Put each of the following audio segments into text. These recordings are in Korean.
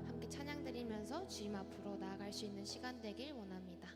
함께 찬양 드리면서 주님 앞으로 나아갈 수 있는 시간 되길 원합니다.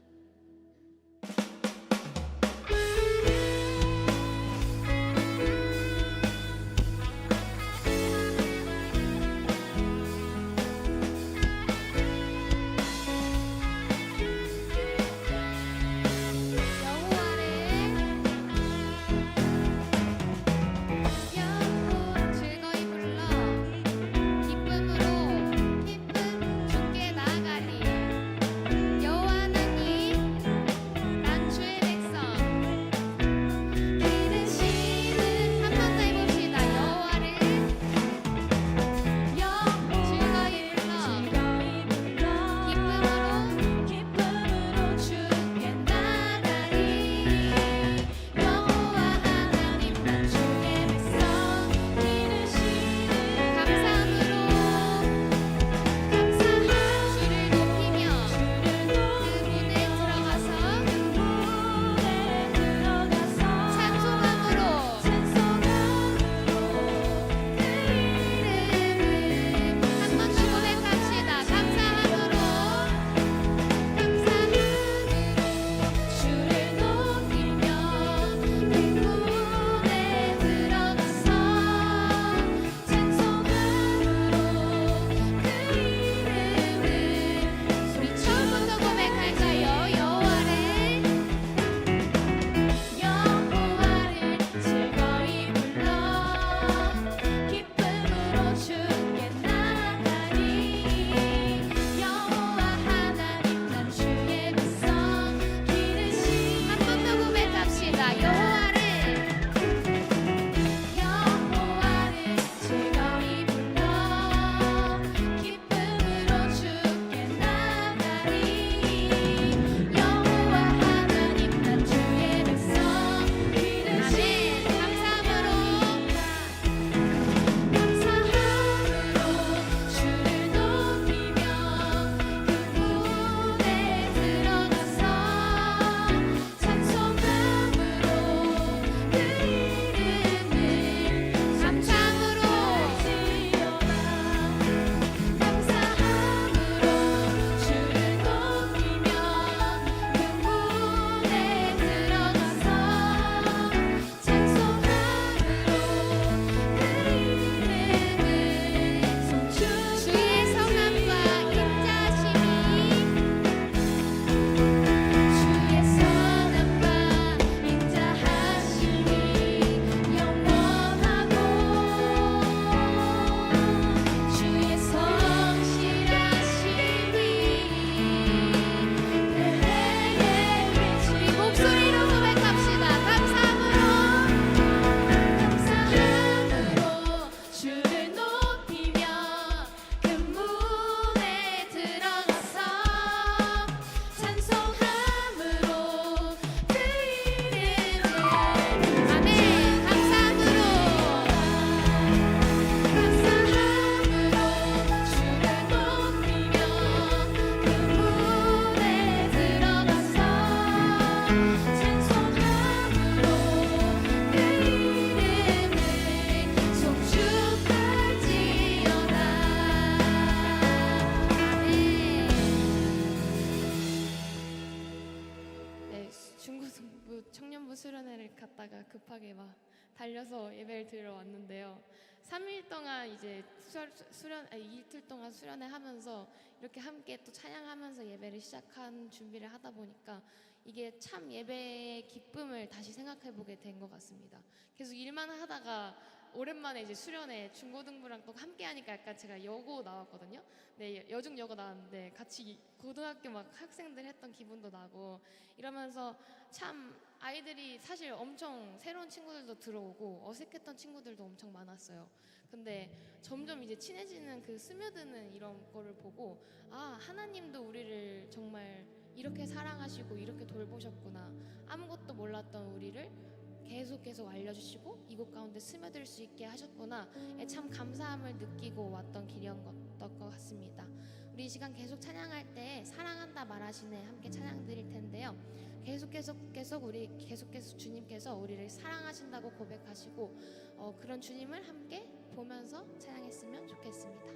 청년부 수련회를 갔다가 급하게 막 달려서 예배를 드리러 왔는데요. 3일 동안 이제 이틀 동안 수련회 하면서 이렇게 함께 또 찬양하면서 예배를 시작한 준비를 하다 보니까 이게 참 예배의 기쁨을 다시 생각해 보게 된 것 같습니다. 계속 일만 하다가 오랜만에 이제 수련회 중고등부랑 또 함께 하니까 약간 제가 여고 나왔거든요. 네, 여중여고 나왔는데 같이 고등학교 막 학생들 했던 기분도 나고 이러면서 참 아이들이 사실 엄청 새로운 친구들도 들어오고 어색했던 친구들도 엄청 많았어요. 근데 점점 이제 친해지는 그 스며드는 이런 거를 보고 아, 하나님도 우리를 정말 이렇게 사랑하시고 이렇게 돌보셨구나. 아무것도 몰랐던 우리를 계속 알려주시고 이곳 가운데 스며들 수 있게 하셨구나. 참 감사함을 느끼고 왔던 길이었던 것 같습니다. 우리 이 시간 계속 찬양할 때 사랑한다 말하시네 함께 찬양 드릴 텐데요. 계속해서 주님께서 우리를 사랑하신다고 고백하시고 그런 주님을 함께 보면서 찬양했으면 좋겠습니다.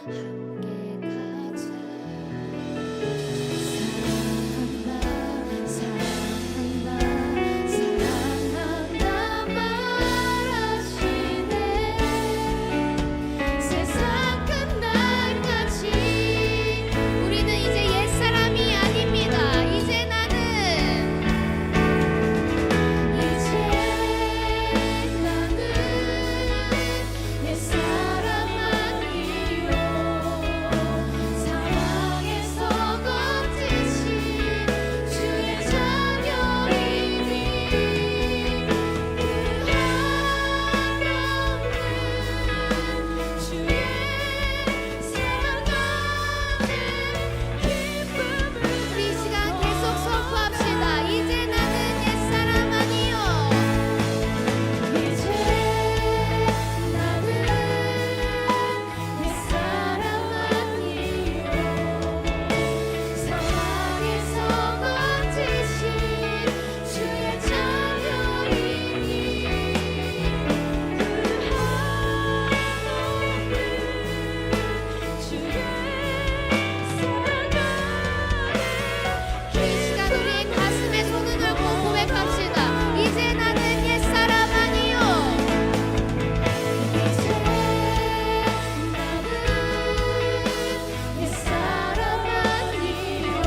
함께 가자. 사랑한다 말하시네. 세상 끝날까지. 우리는 이제 옛사람이 아닙니다. 이제 나는 옛사람 아니요. 사랑에서 거짓이 주의 자녀이니 그 하나는 주의 사랑 안에 기쁨을. 우리 이 시간 계속 선포합시다. 이제 나는 옛사람 아니요. 이제 나는 옛사람 아니요. 사랑에서 거짓이 주의 자녀이니 그 하나는 주의 사랑 안에. 이 시간 우리의 가슴에 손을 얹고 고백합시다. 이제 나는 옛사람 아니요. 이제 나는 옛사람 아니요.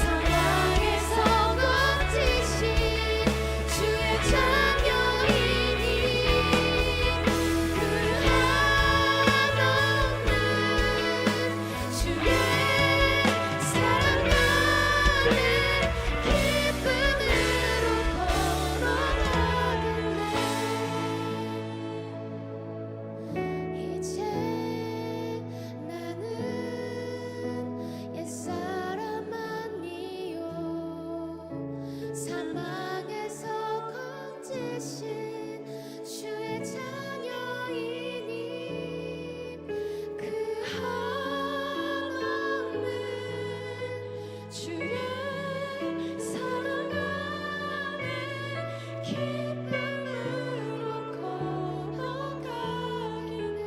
사랑에서 거짓이 주의 자녀이니 그 하나는 주의 사랑 안에 기쁨으로 걸어가겠네. 이제 나는 옛사람 아니요. 사망에서 건지신 주의 자녀이니 그 하나는 주의 사랑 안에 기쁨으로 걸어가기네.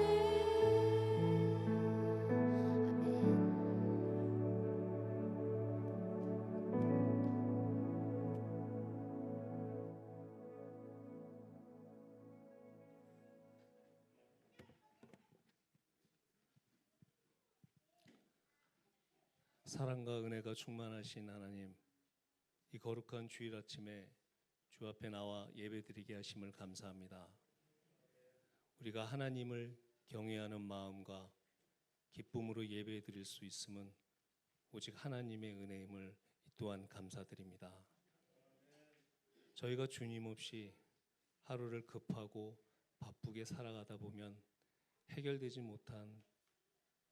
사랑과 은혜가 충만하신 하나님, 이 거룩한 주일 아침에 주 앞에 나와 예배드리게 하심을 감사합니다. 우리가 하나님을 경외하는 마음과 기쁨으로 예배드릴 수 있음은 오직 하나님의 은혜임을 또한 감사드립니다. 저희가 주님 없이 하루를 급하고 바쁘게 살아가다 보면 해결되지 못한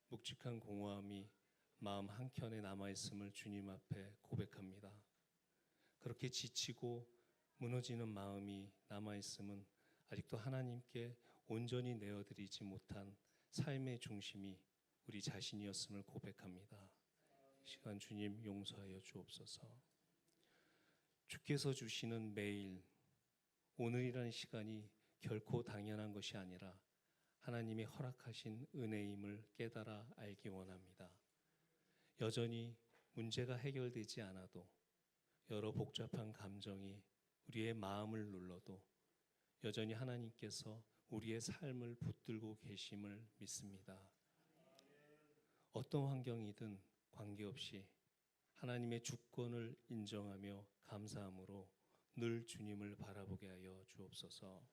묵직한 공허함이 마음 한켠에 남아있음을 주님 앞에 고백합니다. 그렇게 지치고 무너지는 마음이 남아있음은 아직도 하나님께 온전히 내어드리지 못한 삶의 중심이 우리 자신이었음을 고백합니다. 이 시간 주님 용서하여 주옵소서. 주께서 주시는 매일, 오늘이라는 시간이 결코 당연한 것이 아니라 하나님이 허락하신 은혜임을 깨달아 알기 원합니다. 여전히 문제가 해결되지 않아도, 여러 복잡한 감정이 우리의 마음을 눌러도 여전히 하나님께서 우리의 삶을 붙들고 계심을 믿습니다. 어떤 환경이든 관계없이 하나님의 주권을 인정하며 감사함으로 늘 주님을 바라보게 하여 주옵소서.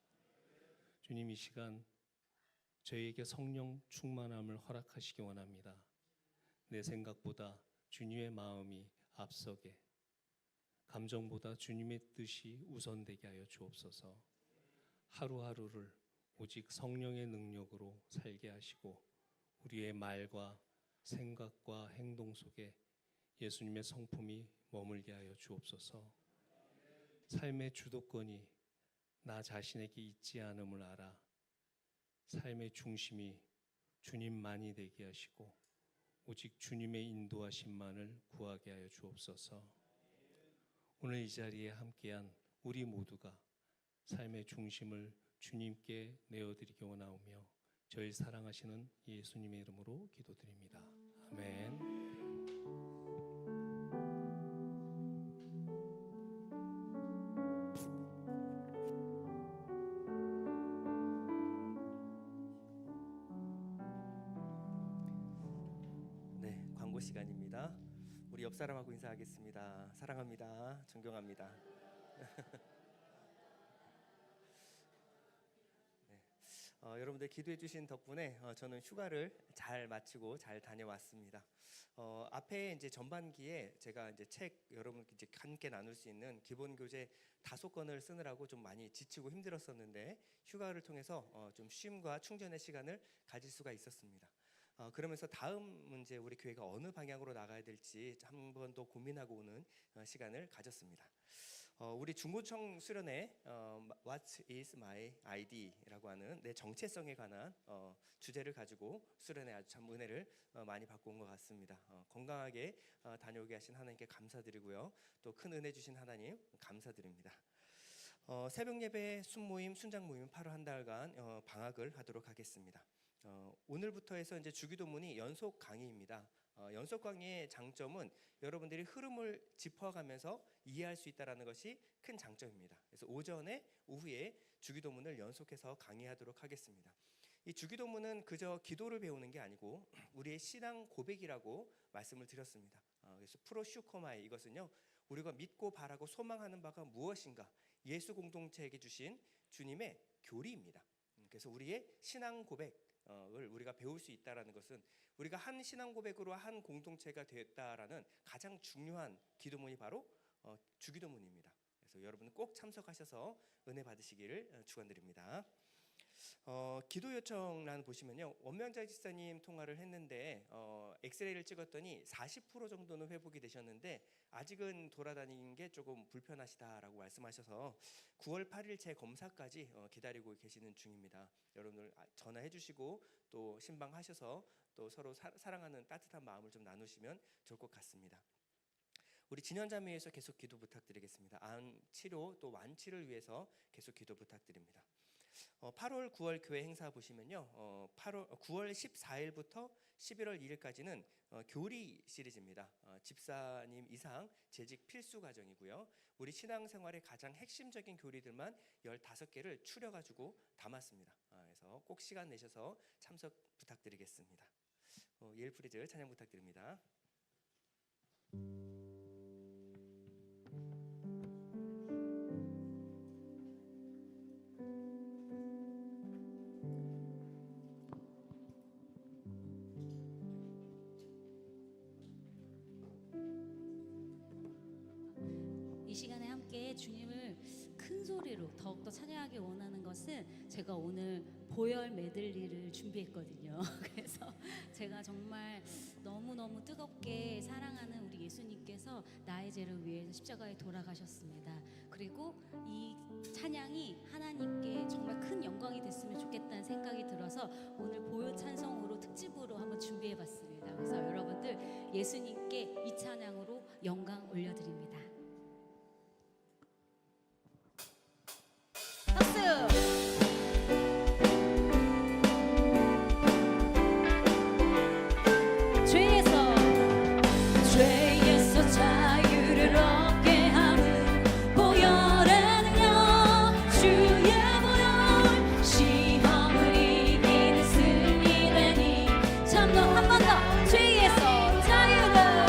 주님, 이 시간 저희에게 성령 충만함을 허락하시기 원합니다. 내 생각보다 주님의 마음이 앞서게, 감정보다 주님의 뜻이 우선되게 하여 주옵소서. 하루하루를 오직 성령의 능력으로 살게 하시고 우리의 말과 생각과 행동 속에 예수님의 성품이 머물게 하여 주옵소서. 삶의 주도권이 나 자신에게 있지 않음을 알아 삶의 중심이 주님만이 되게 하시고 오직 주님의 인도하심만을 구하게 하여 주옵소서. 오늘 이 자리에 함께한 우리 모두가 삶의 중심을 주님께 내어드리기 원하오며 저희 사랑하시는 예수님의 이름으로 기도드립니다. 아멘. 네, 광고 시간입니다. 우리 옆 사람하고 인사하겠습니다. 사랑합니다. 존경합니다. 네, 여러분들 기도해 주신 덕분에 저는 휴가를 잘 마치고 잘 다녀왔습니다. 앞에 이제 전반기에 제가 이제 책 여러분 이제 함께 나눌 수 있는 기본 교재 5권을 쓰느라고 좀 많이 지치고 힘들었었는데 휴가를 통해서 좀 쉼과 충전의 시간을 가질 수가 있었습니다. 그러면서 다음 문제 우리 교회가 어느 방향으로 나가야 될지 한 번 더 고민하고 오는 시간을 가졌습니다. 우리 중고청 수련회 What is my ID라고 하는 내 정체성에 관한 주제를 가지고 수련회 아주 참 은혜를 많이 받고 온 것 같습니다. 건강하게 다녀오게 하신 하나님께 감사드리고요. 또 큰 은혜 주신 하나님 감사드립니다. 새벽 예배 순모임 순장 모임 8월 한 달간 방학을 하도록 하겠습니다. 오늘부터 해서 이제 주기도문이 연속 강의입니다. 연속 강의의 장점은 여러분들이 흐름을 짚어가면서 이해할 수 있다는 것이 큰 장점입니다. 그래서 오전에 오후에 주기도문을 연속해서 강의하도록 하겠습니다. 이 주기도문은 그저 기도를 배우는 게 아니고 우리의 신앙 고백이라고 말씀을 드렸습니다. 그래서 프로슈코마이 이것은요 우리가 믿고 바라고 소망하는 바가 무엇인가 예수 공동체에게 주신 주님의 교리입니다. 그래서 우리의 신앙 고백을 우리가 배울 수 있다라는 것은 우리가 한 신앙 고백으로 한 공동체가 되었다라는 가장 중요한 기도문이 바로 주기도문입니다. 그래서 여러분 꼭 참석하셔서 은혜 받으시기를 축원드립니다. 기도 요청란 보시면요 원명자 집사님 통화를 했는데 엑스레이를 찍었더니 40% 정도는 회복이 되셨는데 아직은 돌아다니는 게 조금 불편하시다라고 말씀하셔서 9월 8일 재검사까지 기다리고 계시는 중입니다. 여러분들 전화해 주시고 또 신방하셔서 또 서로 사랑하는 따뜻한 마음을 좀 나누시면 좋을 것 같습니다. 우리 진현자매에서 계속 기도 부탁드리겠습니다. 암 치료 또 완치를 위해서 계속 기도 부탁드립니다. 8월 9월 교회 행사 보시면요 9월 14일부터 11월 2일까지는 교리 시리즈입니다. 집사님 이상 재직 필수 과정이고요. 우리 신앙생활의 가장 핵심적인 교리들만 15개를 추려가지고 담았습니다. 그래서 꼭 시간 내셔서 참석 부탁드리겠습니다. 예일 프리즈 찬양 부탁드립니다. 이 시간에 함께 주님을 큰 소리로 더욱더 찬양하기 원하는 것은 제가 오늘 보혈 메들리를 준비했거든요. 그래서 제가 정말 너무너무 뜨겁게 사랑하는 우리 예수님께서 나의 죄를 위해서 십자가에 돌아가셨습니다. 그리고 이 찬양이 하나님께 정말 큰 영광이 됐으면 좋겠다는 생각이 들어서 오늘 보혈 찬송으로 특집으로 한번 준비해봤습니다. 그래서 여러분들 예수님께 이 찬양으로 영광 올려드립니다. 박수! 죄에서 자유를 얻게 하는 보혈의 능력 주의 보혈 시험을 이기는 승리되니 참너 한 번 더 죄에서 자유를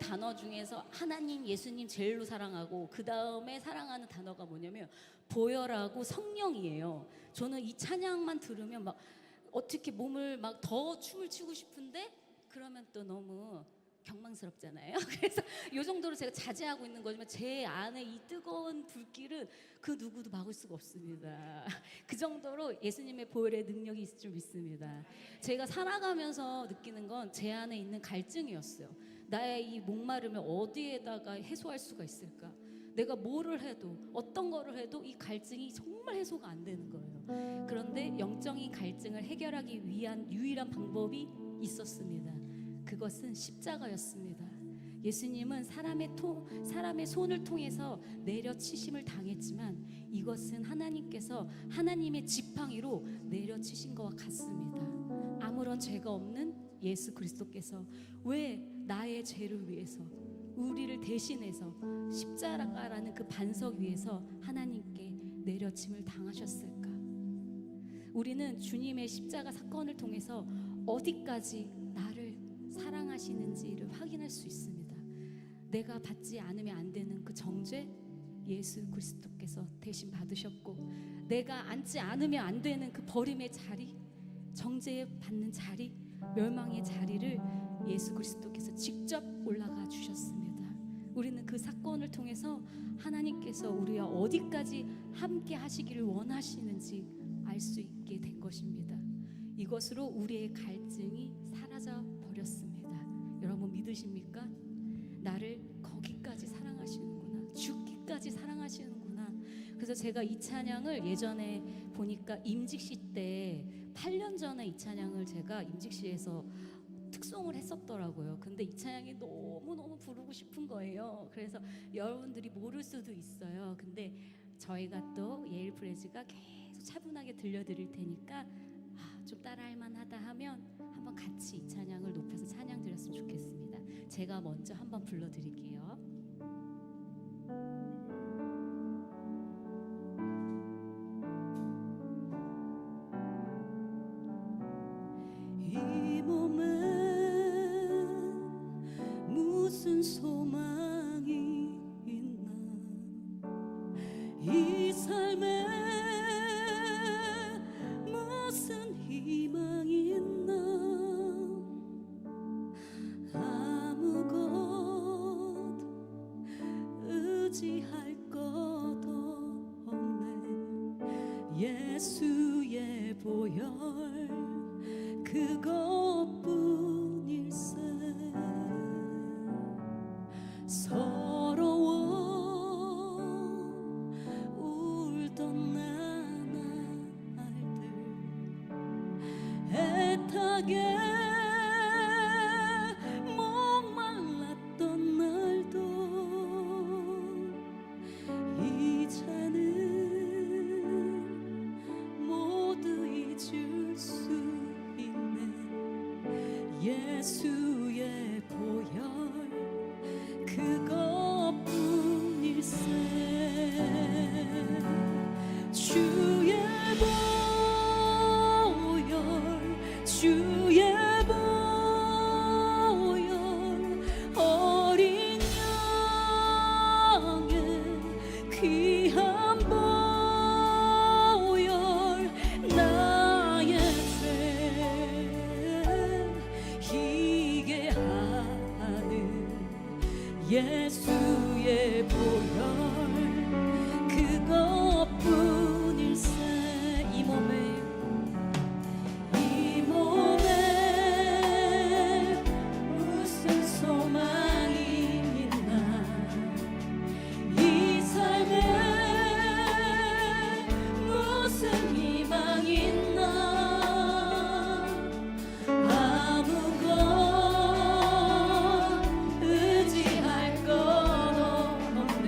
단어 중에서 하나님, 예수님 제일로 사랑하고 그 다음에 사랑하는 단어가 뭐냐면 보혈하고 성령이에요. 저는 이 찬양만 들으면 막 어떻게 몸을 막 더 춤을 추고 싶은데 그러면 또 너무 경망스럽잖아요. 그래서 이 정도로 제가 자제하고 있는 거지만 제 안에 이 뜨거운 불길은 그 누구도 막을 수가 없습니다. 그 정도로 예수님의 보혈의 능력이 있을 줄 믿습니다. 제가 살아가면서 느끼는 건 제 안에 있는 갈증이었어요. 나의 이 목마름을 어디에다가 해소할 수가 있을까? 내가 뭐를 해도 어떤 거를 해도 이 갈증이 정말 해소가 안 되는 거예요. 그런데 영적인 갈증을 해결하기 위한 유일한 방법이 있었습니다. 그것은 십자가였습니다. 예수님은 사람의 손을 통해서 내려치심을 당했지만 이것은 하나님께서 하나님의 지팡이로 내려치신 것과 같습니다. 아무런 죄가 없는 예수 그리스도께서 왜 나의 죄를 위해서 우리를 대신해서 십자가라는 그 반석 위에서 하나님께 내려침을 당하셨을까? 우리는 주님의 십자가 사건을 통해서 어디까지 나를 사랑하시는지를 확인할 수 있습니다. 내가 받지 않으면 안 되는 그 정죄 예수 그리스도께서 대신 받으셨고, 내가 앉지 않으면 안 되는 그 버림의 자리, 정죄 받는 자리, 멸망의 자리를 예수 그리스도께서 직접 올라가 주셨습니다. 우리는 그 사건을 통해서 하나님께서 우리와 어디까지 함께 하시기를 원하시는지 알 수 있게 된 것입니다. 이것으로 우리의 갈증이 사라져 버렸습니다. 여러분 믿으십니까? 나를 거기까지 사랑하시는구나, 죽기까지 사랑하시는구나. 그래서 제가 이 찬양을 예전에 보니까 임직시 때 8년 전에 이 찬양을 제가 임직시에서 특송을 했었더라고요. 근데 이 찬양이 너무너무 부르고 싶은 거예요. 그래서 여러분들이 모를 수도 있어요. 근데 저희가 또 예일 프레즈가 계속 차분하게 들려드릴 테니까 좀 따라할 만하다 하면 한번 같이 이 찬양을 높여서 찬양 드렸으면 좋겠습니다. 제가 먼저 한번 불러드릴게요. 이 몸에 무슨 소망이 있나, 이 삶에 무슨 희망이 있나, 아무것 의지할 것도 없네. 예수의 보혈 그것뿐일세. 서러워 울던 나날들, 애타게 목말랐던 날도 이제는 모두 잊을 수 있네. 예수의 보혈 그것뿐일세. 주의 보혈, 주의 보혈, 어린 양의 귀한 보혈, 나의 죄 희게 하는 예수의 보혈 그것뿐일세. 이 몸에 무슨 소망이 있나, 이 삶에 무슨 희망이 있나, 아무것 의지할 것 없네.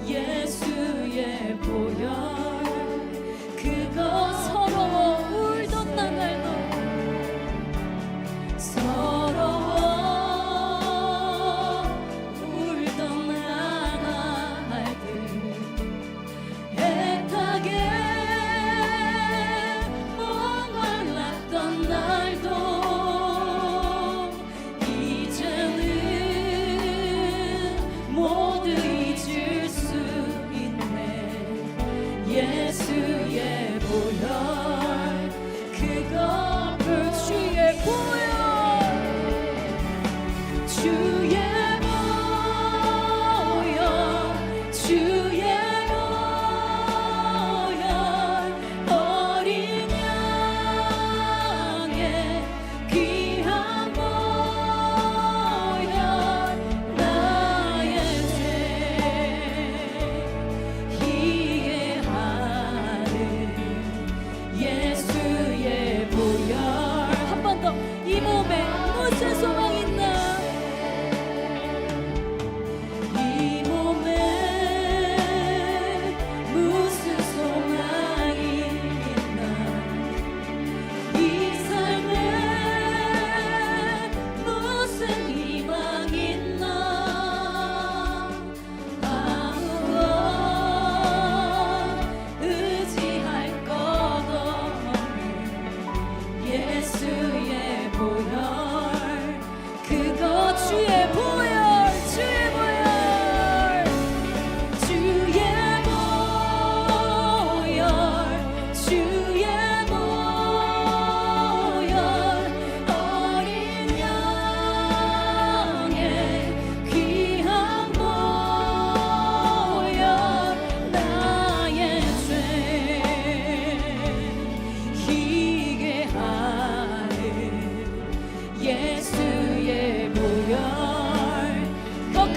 예수의 보혈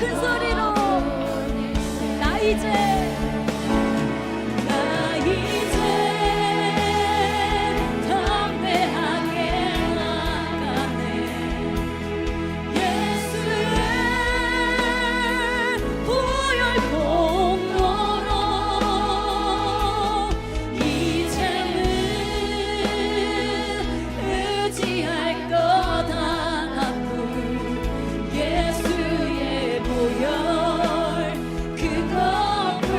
큰 소리로 나 이제 담대하게 나가네 예수의 보혈 공로로 이제는 의지할 것 하나뿐 예수의 보혈 그것뿐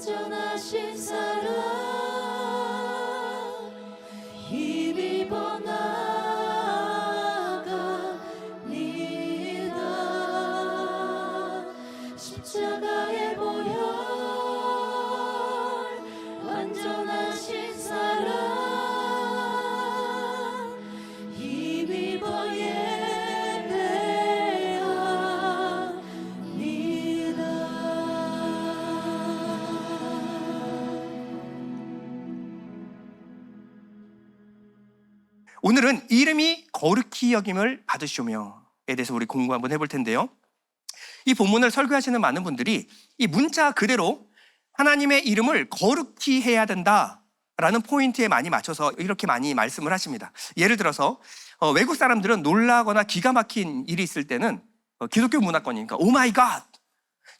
완전하신 사랑 힘입어 나아갑니다. 십자가의 보혈 완전하신 사랑 힘입어 오늘은 이름이 거룩히 여김을 받으시오며에 대해서 우리 공부 한번 해볼 텐데요. 이 본문을 설교하시는 많은 분들이 이 문자 그대로 하나님의 이름을 거룩히 해야 된다라는 포인트에 많이 맞춰서 이렇게 많이 말씀을 하십니다. 예를 들어서 외국 사람들은 놀라거나 기가 막힌 일이 있을 때는 기독교 문화권이니까 오 마이 갓,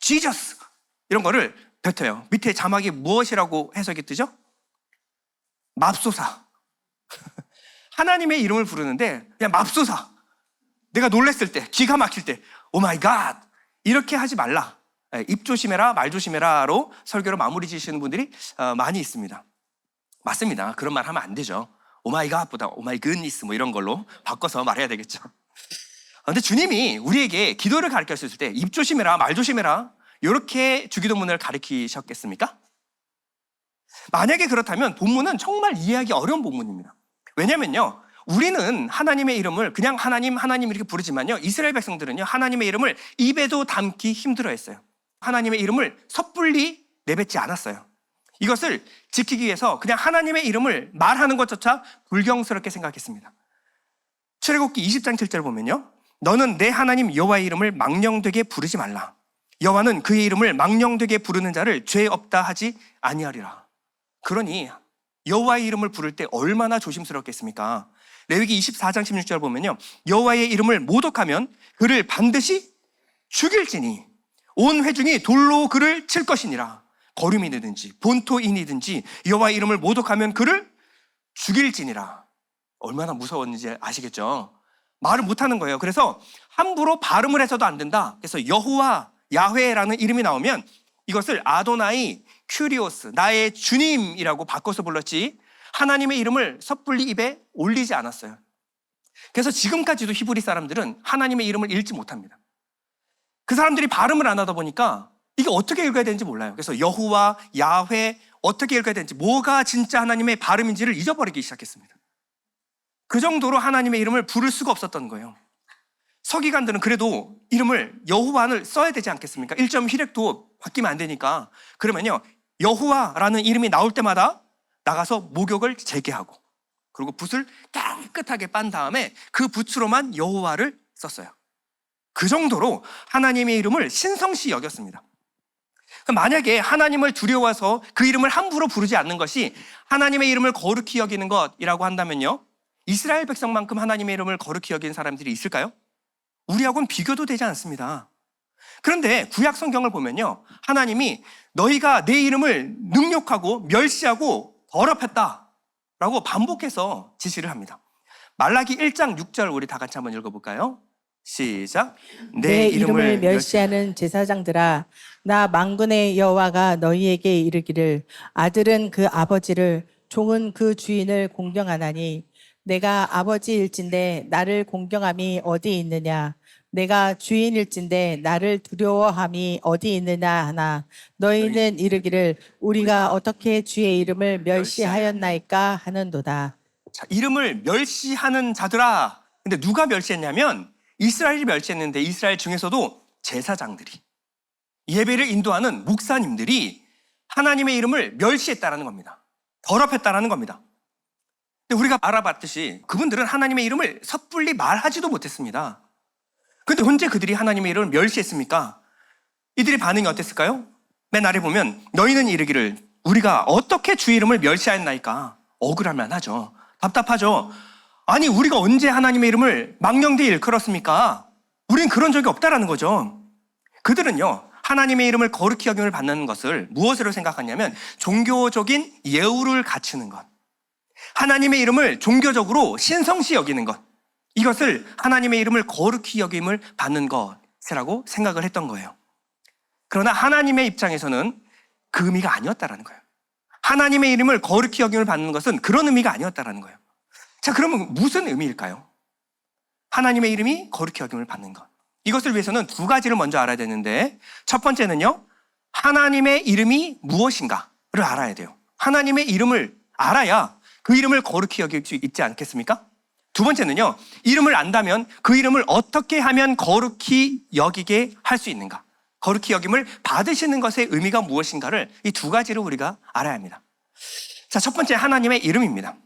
지저스 이런 거를 뱉어요. 밑에 자막이 무엇이라고 해석이 뜨죠? 맙소사. 하나님의 이름을 부르는데 그냥 맙소사. 내가 놀랬을 때, 기가 막힐 때 오 마이 갓 이렇게 하지 말라. 입 조심해라, 말 조심해라로 설교로 마무리 지시는 분들이 많이 있습니다. 맞습니다. 그런 말 하면 안 되죠. 오 마이 갓보다 오 마이 굿니스 뭐 이런 걸로 바꿔서 말해야 되겠죠. 근데 주님이 우리에게 기도를 가르쳤을 때 입 조심해라, 말 조심해라 이렇게 주기도문을 가르치셨겠습니까? 만약에 그렇다면 본문은 정말 이해하기 어려운 본문입니다. 왜냐면요, 우리는 하나님의 이름을 그냥 하나님, 하나님 이렇게 부르지만요, 이스라엘 백성들은요, 하나님의 이름을 입에도 담기 힘들어 했어요. 하나님의 이름을 섣불리 내뱉지 않았어요. 이것을 지키기 위해서 그냥 하나님의 이름을 말하는 것조차 불경스럽게 생각했습니다. 출애굽기 20장 7절 보면요, 너는 내 하나님 여호와의 이름을 망령되게 부르지 말라. 여호와는 그의 이름을 망령되게 부르는 자를 죄 없다 하지 아니하리라. 그러니 여호와의 이름을 부를 때 얼마나 조심스럽겠습니까? 레위기 24장 16절 보면요, 여호와의 이름을 모독하면 그를 반드시 죽일지니 온 회중이 돌로 그를 칠 것이니라. 거류민이든지 본토인이든지 여호와의 이름을 모독하면 그를 죽일지니라. 얼마나 무서웠는지 아시겠죠? 말을 못하는 거예요. 그래서 함부로 발음을 해서도 안 된다. 그래서 여호와, 야훼라는 이름이 나오면 이것을 아도나이 큐리오스, 나의 주님이라고 바꿔서 불렀지 하나님의 이름을 섣불리 입에 올리지 않았어요. 그래서 지금까지도 히브리 사람들은 하나님의 이름을 읽지 못합니다. 그 사람들이 발음을 안 하다 보니까 이게 어떻게 읽어야 되는지 몰라요. 그래서 여호와, 야훼 어떻게 읽어야 되는지, 뭐가 진짜 하나님의 발음인지를 잊어버리기 시작했습니다. 그 정도로 하나님의 이름을 부를 수가 없었던 거예요. 서기관들은 그래도 이름을 여호와를 써야 되지 않겠습니까? 1점 휘렉도 바뀌면 안 되니까. 그러면요, 여호와라는 이름이 나올 때마다 나가서 목욕을 재개하고 그리고 붓을 깨끗하게 빤 다음에 그 붓으로만 여호와를 썼어요. 그 정도로 하나님의 이름을 신성시 여겼습니다. 만약에 하나님을 두려워서 그 이름을 함부로 부르지 않는 것이 하나님의 이름을 거룩히 여기는 것이라고 한다면요, 이스라엘 백성만큼 하나님의 이름을 거룩히 여기는 사람들이 있을까요? 우리하고는 비교도 되지 않습니다. 그런데 구약 성경을 보면요, 하나님이 너희가 내 이름을 능욕하고 멸시하고 더럽혔다라고 반복해서 지시를 합니다. 말라기 1장 6절 우리 다 같이 한번 읽어볼까요? 시작. 내 이름을 멸시하는 제사장들아, 나 만군의 여호와가 너희에게 이르기를 아들은 그 아버지를, 종은 그 주인을 공경하나니 내가 아버지일진데 나를 공경함이 어디 있느냐? 내가 주인일진데 나를 두려워함이 어디 있느냐 하나 너희는 이르기를 우리가 어떻게 주의 이름을 멸시하였나이까 하는도다. 자, 이름을 멸시하는 자들아. 근데 누가 멸시했냐면 이스라엘이 멸시했는데, 이스라엘 중에서도 제사장들이, 예배를 인도하는 목사님들이 하나님의 이름을 멸시했다라는 겁니다. 더럽혔다라는 겁니다. 근데 우리가 알아봤듯이 그분들은 하나님의 이름을 섣불리 말하지도 못했습니다. 근데 언제 그들이 하나님의 이름을 멸시했습니까? 이들의 반응이 어땠을까요? 맨 아래 보면 너희는 이르기를 우리가 어떻게 주의 이름을 멸시하였나이까. 억울할만 하죠. 답답하죠. 아니, 우리가 언제 하나님의 이름을 망령되이 일컬었습니까? 우린 그런 적이 없다라는 거죠. 그들은요, 하나님의 이름을 거룩히 여김을 받는 것을 무엇으로 생각하냐면 종교적인 예우를 갖추는 것, 하나님의 이름을 종교적으로 신성시 여기는 것, 이것을 하나님의 이름을 거룩히 여김을 받는 것이라고 생각을 했던 거예요. 그러나 하나님의 입장에서는 그 의미가 아니었다라는 거예요. 하나님의 이름을 거룩히 여김을 받는 것은 그런 의미가 아니었다라는 거예요. 자, 그러면 무슨 의미일까요? 하나님의 이름이 거룩히 여김을 받는 것. 이것을 위해서는 두 가지를 먼저 알아야 되는데, 첫 번째는요, 하나님의 이름이 무엇인가를 알아야 돼요. 하나님의 이름을 알아야 그 이름을 거룩히 여길 수 있지 않겠습니까? 두 번째는요, 이름을 안다면 그 이름을 어떻게 하면 거룩히 여기게 할 수 있는가, 거룩히 여김을 받으시는 것의 의미가 무엇인가를 이 두 가지를 우리가 알아야 합니다. 자, 첫 번째, 하나님의 이름입니다.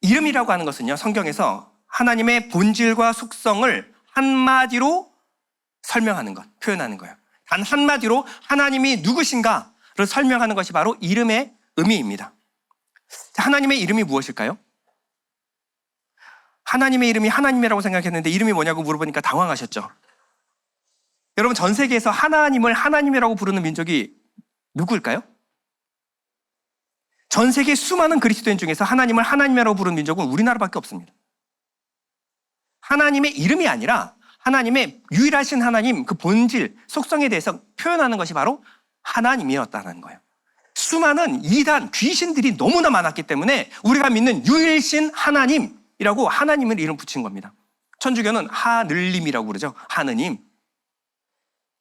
이름이라고 하는 것은요, 성경에서 하나님의 본질과 속성을 한마디로 설명하는 것, 표현하는 거예요. 단 한마디로 하나님이 누구신가를 설명하는 것이 바로 이름의 의미입니다. 자, 하나님의 이름이 무엇일까요? 하나님의 이름이 하나님이라고 생각했는데 이름이 뭐냐고 물어보니까 당황하셨죠? 여러분, 전 세계에서 하나님을 하나님이라고 부르는 민족이 누구일까요? 전 세계 수많은 그리스도인 중에서 하나님을 하나님이라고 부르는 민족은 우리나라밖에 없습니다. 하나님의 이름이 아니라 하나님의 유일하신 하나님, 그 본질, 속성에 대해서 표현하는 것이 바로 하나님이었다는 거예요. 수많은 이단, 귀신들이 너무나 많았기 때문에 우리가 믿는 유일신 하나님이라고 하나님을 이름 붙인 겁니다. 천주교는 하늘님이라고 부르죠. 하느님.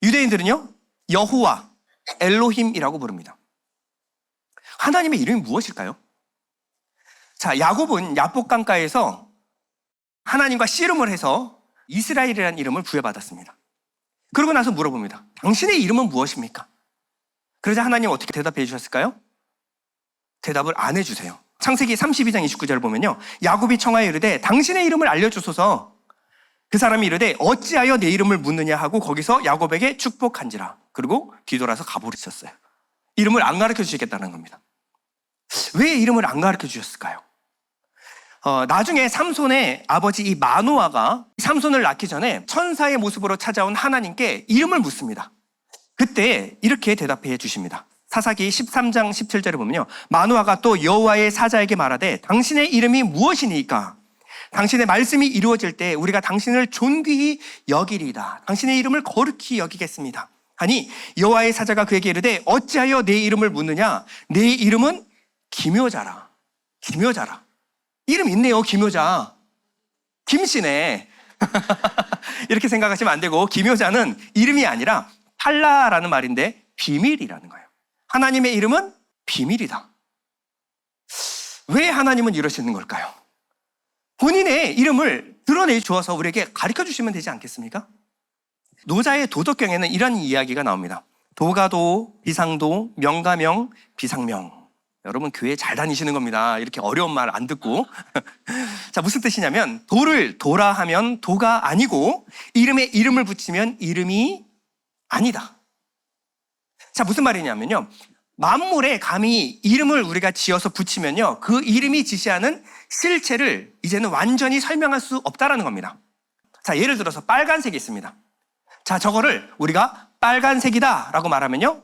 유대인들은요, 여호와, 엘로힘이라고 부릅니다. 하나님의 이름이 무엇일까요? 자, 야곱은 야복강가에서 하나님과 씨름을 해서 이스라엘이라는 이름을 부여받았습니다. 그러고 나서 물어봅니다. 당신의 이름은 무엇입니까? 그러자 하나님 어떻게 대답해 주셨을까요? 대답을 안 해주세요. 창세기 32장 29절을 보면요, 야곱이 청하여 이르되 당신의 이름을 알려주소서. 그 사람이 이르되 어찌하여 내 이름을 묻느냐 하고 거기서 야곱에게 축복한지라. 그리고 뒤돌아서 가버리셨어요. 이름을 안 가르쳐 주시겠다는 겁니다. 왜 이름을 안 가르쳐 주셨을까요? 나중에 삼손의 아버지 이 마노아가 삼손을 낳기 전에 천사의 모습으로 찾아온 하나님께 이름을 묻습니다. 그때 이렇게 대답해 주십니다. 사사기 13장 17절을 보면요, 마노아가 또 여호와의 사자에게 말하되 당신의 이름이 무엇이니까? 당신의 말씀이 이루어질 때 우리가 당신을 존귀히 여기리이다. 당신의 이름을 거룩히 여기겠습니다. 하니 여호와의 사자가 그에게 이르되 어찌하여 내 이름을 묻느냐? 내 이름은 기묘자라. 기묘자라. 이름 있네요, 기묘자. 김씨네. 이렇게 생각하시면 안 되고, 기묘자는 이름이 아니라 팔라라는 말인데 비밀이라는 거예요. 하나님의 이름은 비밀이다. 왜 하나님은 이러시는 걸까요? 본인의 이름을 드러내 주어서 우리에게 가르쳐 주시면 되지 않겠습니까? 노자의 도덕경에는 이런 이야기가 나옵니다. 도가도, 비상도, 명가명, 비상명. 여러분 교회 잘 다니시는 겁니다. 이렇게 어려운 말 안 듣고. 자, 무슨 뜻이냐면 도를 도라 하면 도가 아니고 이름에 이름을 붙이면 이름이 아니다. 자, 무슨 말이냐면요, 만물에 감히 이름을 우리가 지어서 붙이면요, 그 이름이 지시하는 실체를 이제는 완전히 설명할 수 없다라는 겁니다. 자, 예를 들어서 빨간색이 있습니다. 자, 저거를 우리가 빨간색이다 라고 말하면요,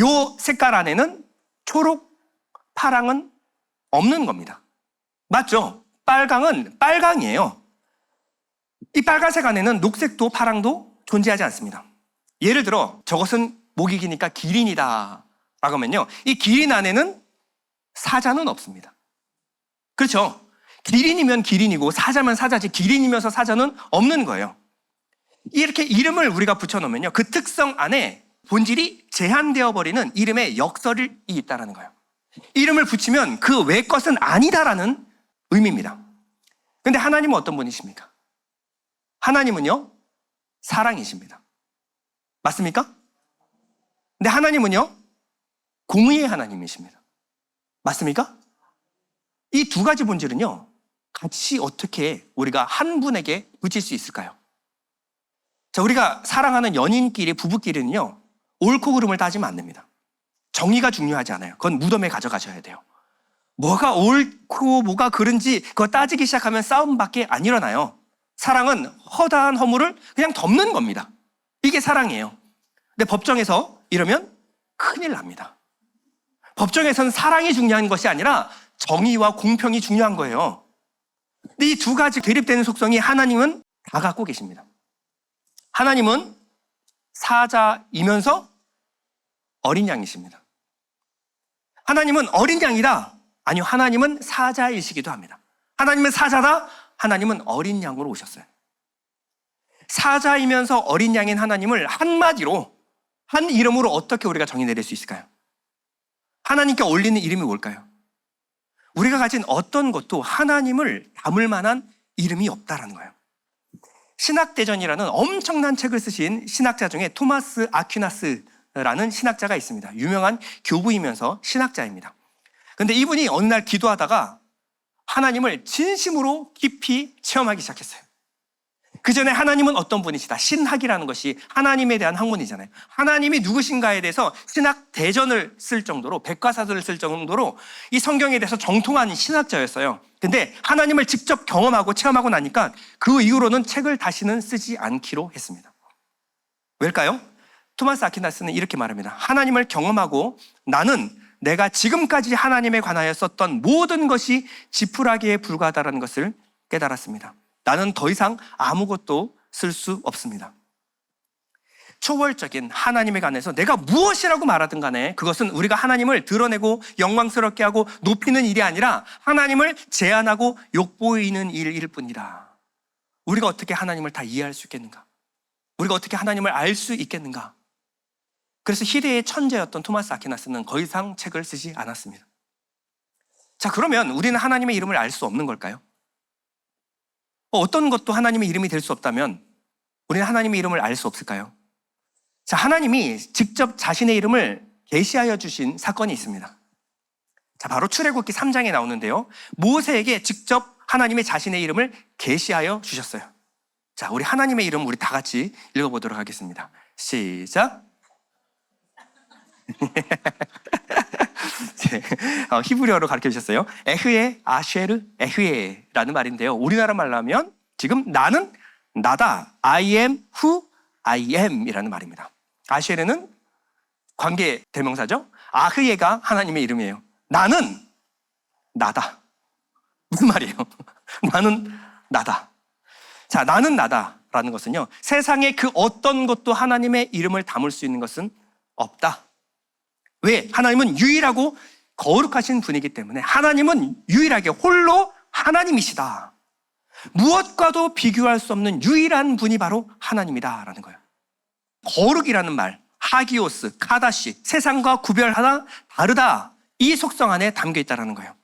요 색깔 안에는 초록, 파랑은 없는 겁니다. 맞죠? 빨강은 빨강이에요. 이 빨간색 안에는 녹색도 파랑도 존재하지 않습니다. 예를 들어 저것은 목이 기니까 기린이다 라고 하면요, 이 기린 안에는 사자는 없습니다. 그렇죠? 기린이면 기린이고 사자면 사자지 기린이면서 사자는 없는 거예요. 이렇게 이름을 우리가 붙여놓으면요, 그 특성 안에 본질이 제한되어 버리는 이름의 역설이 있다는 거예요. 이름을 붙이면 그 외 것은 아니다라는 의미입니다. 근데 하나님은 어떤 분이십니까? 하나님은요, 사랑이십니다. 맞습니까? 근데 하나님은요, 공의의 하나님이십니다. 맞습니까? 이 두 가지 본질은요, 같이 어떻게 우리가 한 분에게 붙일 수 있을까요? 자, 우리가 사랑하는 연인끼리, 부부끼리는요, 옳고 그름을 따지면 안 됩니다. 정의가 중요하지 않아요. 그건 무덤에 가져가셔야 돼요. 뭐가 옳고 뭐가 그른지 그거 따지기 시작하면 싸움밖에 안 일어나요. 사랑은 허다한 허물을 그냥 덮는 겁니다. 이게 사랑이에요. 근데 법정에서 이러면 큰일 납니다. 법정에서는 사랑이 중요한 것이 아니라 정의와 공평이 중요한 거예요. 근데 이 두 가지 대립되는 속성이 하나님은 다 갖고 계십니다. 하나님은 사자이면서 어린 양이십니다. 하나님은 어린 양이다. 아니요, 하나님은 사자이시기도 합니다. 하나님은 사자다. 하나님은 어린 양으로 오셨어요. 사자이면서 어린 양인 하나님을 한마디로, 한 이름으로 어떻게 우리가 정의 내릴 수 있을까요? 하나님께 어울리는 이름이 뭘까요? 우리가 가진 어떤 것도 하나님을 담을 만한 이름이 없다라는 거예요. 신학대전이라는 엄청난 책을 쓰신 신학자 중에 토마스 아퀴나스라는 신학자가 있습니다. 유명한 교부이면서 신학자입니다. 그런데 이분이 어느 날 기도하다가 하나님을 진심으로 깊이 체험하기 시작했어요. 그 전에 하나님은 어떤 분이시다. 신학이라는 것이 하나님에 대한 학문이잖아요. 하나님이 누구신가에 대해서 신학 대전을 쓸 정도로, 백과사전을 쓸 정도로 이 성경에 대해서 정통한 신학자였어요. 근데 하나님을 직접 경험하고 체험하고 나니까 그 이후로는 책을 다시는 쓰지 않기로 했습니다. 왜일까요? 토마스 아퀴나스는 이렇게 말합니다. 하나님을 경험하고 나는 내가 지금까지 하나님에 관하여 썼던 모든 것이 지푸라기에 불과하다는 것을 깨달았습니다. 나는 더 이상 아무것도 쓸 수 없습니다. 초월적인 하나님에 관해서 내가 무엇이라고 말하든 간에 그것은 우리가 하나님을 드러내고 영광스럽게 하고 높이는 일이 아니라 하나님을 제한하고 욕보이는 일일 뿐이다. 우리가 어떻게 하나님을 다 이해할 수 있겠는가? 우리가 어떻게 하나님을 알 수 있겠는가? 그래서 희대의 천재였던 토마스 아퀴나스는 더 이상 책을 쓰지 않았습니다. 자, 그러면 우리는 하나님의 이름을 알 수 없는 걸까요? 어떤 것도 하나님의 이름이 될 수 없다면 우리는 하나님의 이름을 알 수 없을까요? 자, 하나님이 직접 자신의 이름을 계시하여 주신 사건이 있습니다. 자, 바로 출애굽기 3장에 나오는데요. 모세에게 직접 하나님의 자신의 이름을 계시하여 주셨어요. 자, 우리 하나님의 이름 우리 다 같이 읽어보도록 하겠습니다. 시작. 히브리어로 가르쳐 주셨어요. 에흐에 아쉐르 에흐에라는 말인데요. 우리나라 말로 하면 지금 나는 나다. I am who I am 이라는 말입니다. 아쉐르는 관계 대명사죠. 아흐예가 하나님의 이름이에요. 나는 나다. 무슨 말이에요? 나는 나다. 자, 나는 나다라는 것은요, 세상에 그 어떤 것도 하나님의 이름을 담을 수 있는 것은 없다. 왜? 하나님은 유일하고 거룩하신 분이기 때문에 하나님은 유일하게 홀로 하나님이시다. 무엇과도 비교할 수 없는 유일한 분이 바로 하나님이다라는 거예요. 거룩이라는 말, 하기오스, 카다시, 세상과 구별하나 다르다. 이 속성 안에 담겨 있다는 거예요.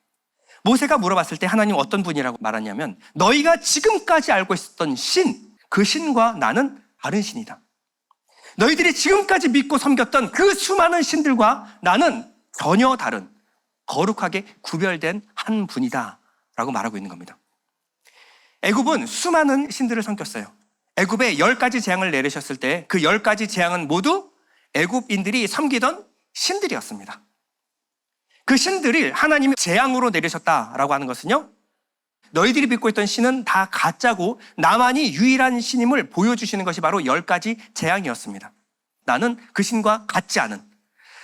모세가 물어봤을 때 하나님 어떤 분이라고 말하냐면 너희가 지금까지 알고 있었던 신, 그 신과 나는 다른 신이다. 너희들이 지금까지 믿고 섬겼던 그 수많은 신들과 나는 전혀 다른 거룩하게 구별된 한 분이다 라고 말하고 있는 겁니다. 애굽은 수많은 신들을 섬겼어요. 애굽에 10가지 재앙을 내리셨을 때 그 10가지 재앙은 모두 애굽인들이 섬기던 신들이었습니다. 그 신들을 하나님이 재앙으로 내리셨다라고 하는 것은요, 너희들이 믿고 있던 신은 다 가짜고 나만이 유일한 신임을 보여주시는 것이 바로 10가지 재앙이었습니다. 나는 그 신과 같지 않은,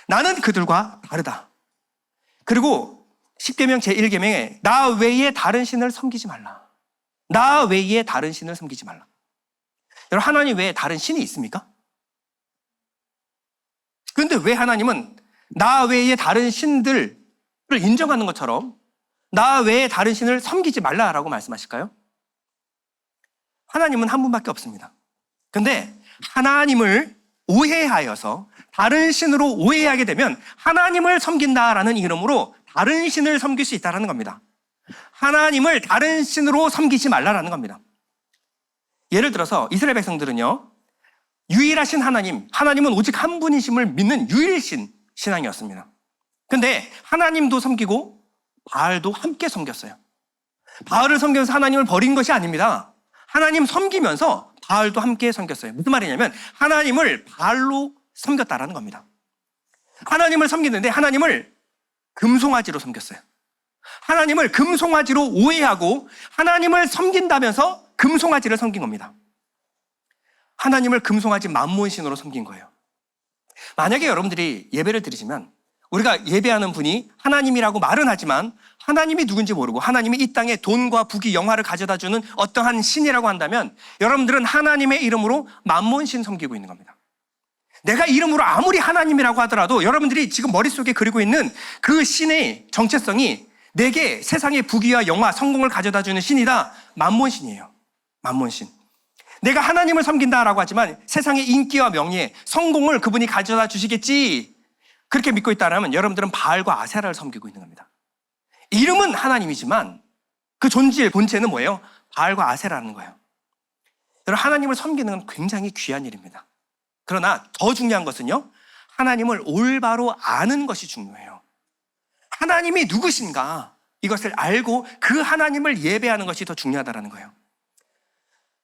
나는 그들과 다르다. 그리고 10계명 제1계명에 나 외에 다른 신을 섬기지 말라. 나 외에 다른 신을 섬기지 말라. 여러분, 하나님 외에 다른 신이 있습니까? 그런데 왜 하나님은 나 외에 다른 신들을 인정하는 것처럼 나 외에 다른 신을 섬기지 말라라고 말씀하실까요? 하나님은 한 분밖에 없습니다. 근데 하나님을 오해하여서 다른 신으로 오해하게 되면 하나님을 섬긴다라는 이름으로 다른 신을 섬길 수 있다는 겁니다. 하나님을 다른 신으로 섬기지 말라라는 겁니다. 예를 들어서 이스라엘 백성들은요, 유일하신 하나님, 하나님은 오직 한 분이심을 믿는 유일신 신앙이었습니다. 근데 하나님도 섬기고 바알도 함께 섬겼어요. 바알을 섬기면서 하나님을 버린 것이 아닙니다. 하나님 섬기면서 바알도 함께 섬겼어요. 무슨 말이냐면 하나님을 바알로 섬겼다라는 겁니다. 하나님을 섬기는데 하나님을 금송아지로 섬겼어요. 하나님을 금송아지로 오해하고 하나님을 섬긴다면서 금송아지를 섬긴 겁니다. 하나님을 금송아지 만몬신으로 섬긴 거예요. 만약에 여러분들이 예배를 드리시면 우리가 예배하는 분이 하나님이라고 말은 하지만 하나님이 누군지 모르고 하나님이 이 땅에 돈과 부귀 영화를 가져다 주는 어떠한 신이라고 한다면 여러분들은 하나님의 이름으로 만몬신 섬기고 있는 겁니다. 내가 이름으로 아무리 하나님이라고 하더라도 여러분들이 지금 머릿속에 그리고 있는 그 신의 정체성이 내게 세상의 부귀와 영화, 성공을 가져다주는 신이다. 만몬신이에요. 만몬신. 내가 하나님을 섬긴다라고 하지만 세상의 인기와 명예, 성공을 그분이 가져다 주시겠지. 그렇게 믿고 있다면 여러분들은 바알과 아세라를 섬기고 있는 겁니다. 이름은 하나님이지만 그 존재의 본체는 뭐예요? 바알과 아세라라는 거예요. 여러분, 하나님을 섬기는 건 굉장히 귀한 일입니다. 그러나 더 중요한 것은요, 하나님을 올바로 아는 것이 중요해요. 하나님이 누구신가, 이것을 알고 그 하나님을 예배하는 것이 더 중요하다는 거예요.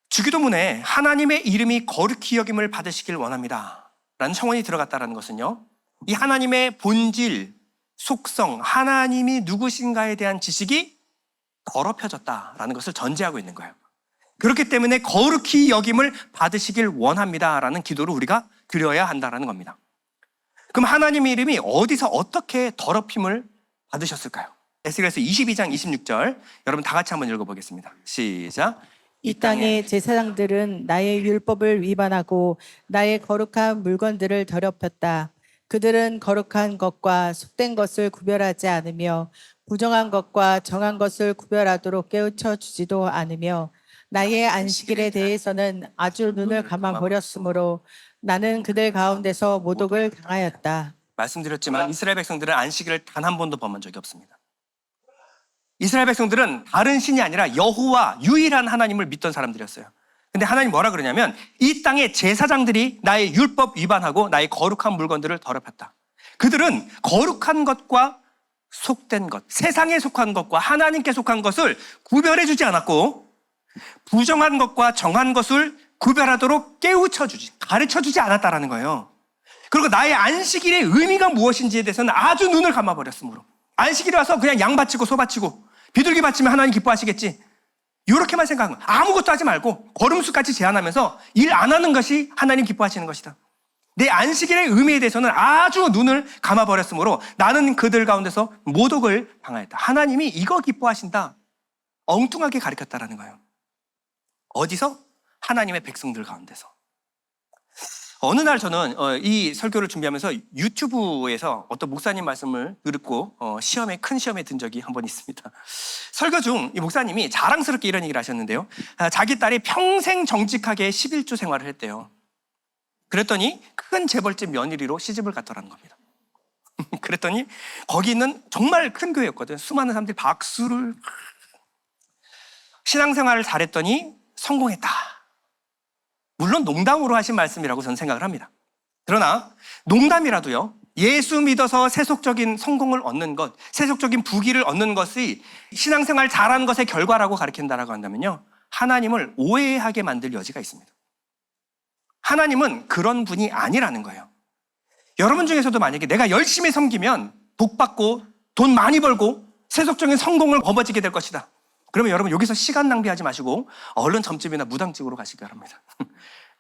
주기도문에 하나님의 이름이 거룩히 여김을 받으시길 원합니다 라는 청원이 들어갔다는 것은요, 이 하나님의 본질, 속성, 하나님이 누구신가에 대한 지식이 더럽혀졌다라는 것을 전제하고 있는 거예요. 그렇기 때문에 거룩히 여김을 받으시길 원합니다라는 기도를 우리가 드려야 한다는 겁니다. 그럼 하나님의 이름이 어디서 어떻게 더럽힘을 받으셨을까요? 에스겔서 22장 26절, 여러분 다 같이 한번 읽어보겠습니다. 시작. 이 땅의 제사장들은 나의 율법을 위반하고 나의 거룩한 물건들을 더럽혔다. 그들은 거룩한 것과 속된 것을 구별하지 않으며 부정한 것과 정한 것을 구별하도록 깨우쳐 주지도 않으며 나의 안식일에 대해서는 아주 눈을 감아버렸으므로 나는 그들 가운데서 모독을 당하였다. 말씀드렸지만 이스라엘 백성들은 안식일을 단 한 번도 범한 적이 없습니다. 이스라엘 백성들은 다른 신이 아니라 여호와, 유일한 하나님을 믿던 사람들이었어요. 근데 하나님 뭐라 그러냐면 이 땅의 제사장들이 나의 율법 위반하고 나의 거룩한 물건들을 더럽혔다. 그들은 거룩한 것과 속된 것, 세상에 속한 것과 하나님께 속한 것을 구별해주지 않았고 부정한 것과 정한 것을 구별하도록 깨우쳐주지, 가르쳐주지 않았다라는 거예요. 그리고 나의 안식일의 의미가 무엇인지에 대해서는 아주 눈을 감아버렸으므로, 안식일에 와서 그냥 양 바치고 소 바치고 비둘기 바치면 하나님 기뻐하시겠지, 이렇게만 생각한 거예요. 아무것도 하지 말고 걸음수까지 제한하면서 일 안 하는 것이 하나님 기뻐하시는 것이다. 내 안식일의 의미에 대해서는 아주 눈을 감아버렸으므로 나는 그들 가운데서 모독을 당하였다. 하나님이 이거 기뻐하신다, 엉뚱하게 가르쳤다라는 거예요. 어디서? 하나님의 백성들 가운데서. 어느 날 저는 이 설교를 준비하면서 유튜브에서 어떤 목사님 말씀을 듣고 큰 시험에 든 적이 한 번 있습니다. 설교 중 이 목사님이 자랑스럽게 이런 얘기를 하셨는데요. 자기 딸이 평생 정직하게 11주 생활을 했대요. 그랬더니 큰 재벌집 며느리로 시집을 갔더라는 겁니다. 그랬더니 거기 있는 정말 큰 교회였거든. 수많은 사람들이 박수를. 신앙생활을 잘했더니 성공했다. 물론 농담으로 하신 말씀이라고 저는 생각을 합니다. 그러나 농담이라도요, 예수 믿어서 세속적인 성공을 얻는 것, 세속적인 부귀를 얻는 것이 신앙생활 잘하는 것의 결과라고 가르친다라고 한다면요, 하나님을 오해하게 만들 여지가 있습니다. 하나님은 그런 분이 아니라는 거예요. 여러분 중에서도 만약에 내가 열심히 섬기면 복 받고 돈 많이 벌고 세속적인 성공을 거머쥐게 될 것이다, 그러면 여러분 여기서 시간 낭비하지 마시고 얼른 점집이나 무당집으로 가시기 바랍니다.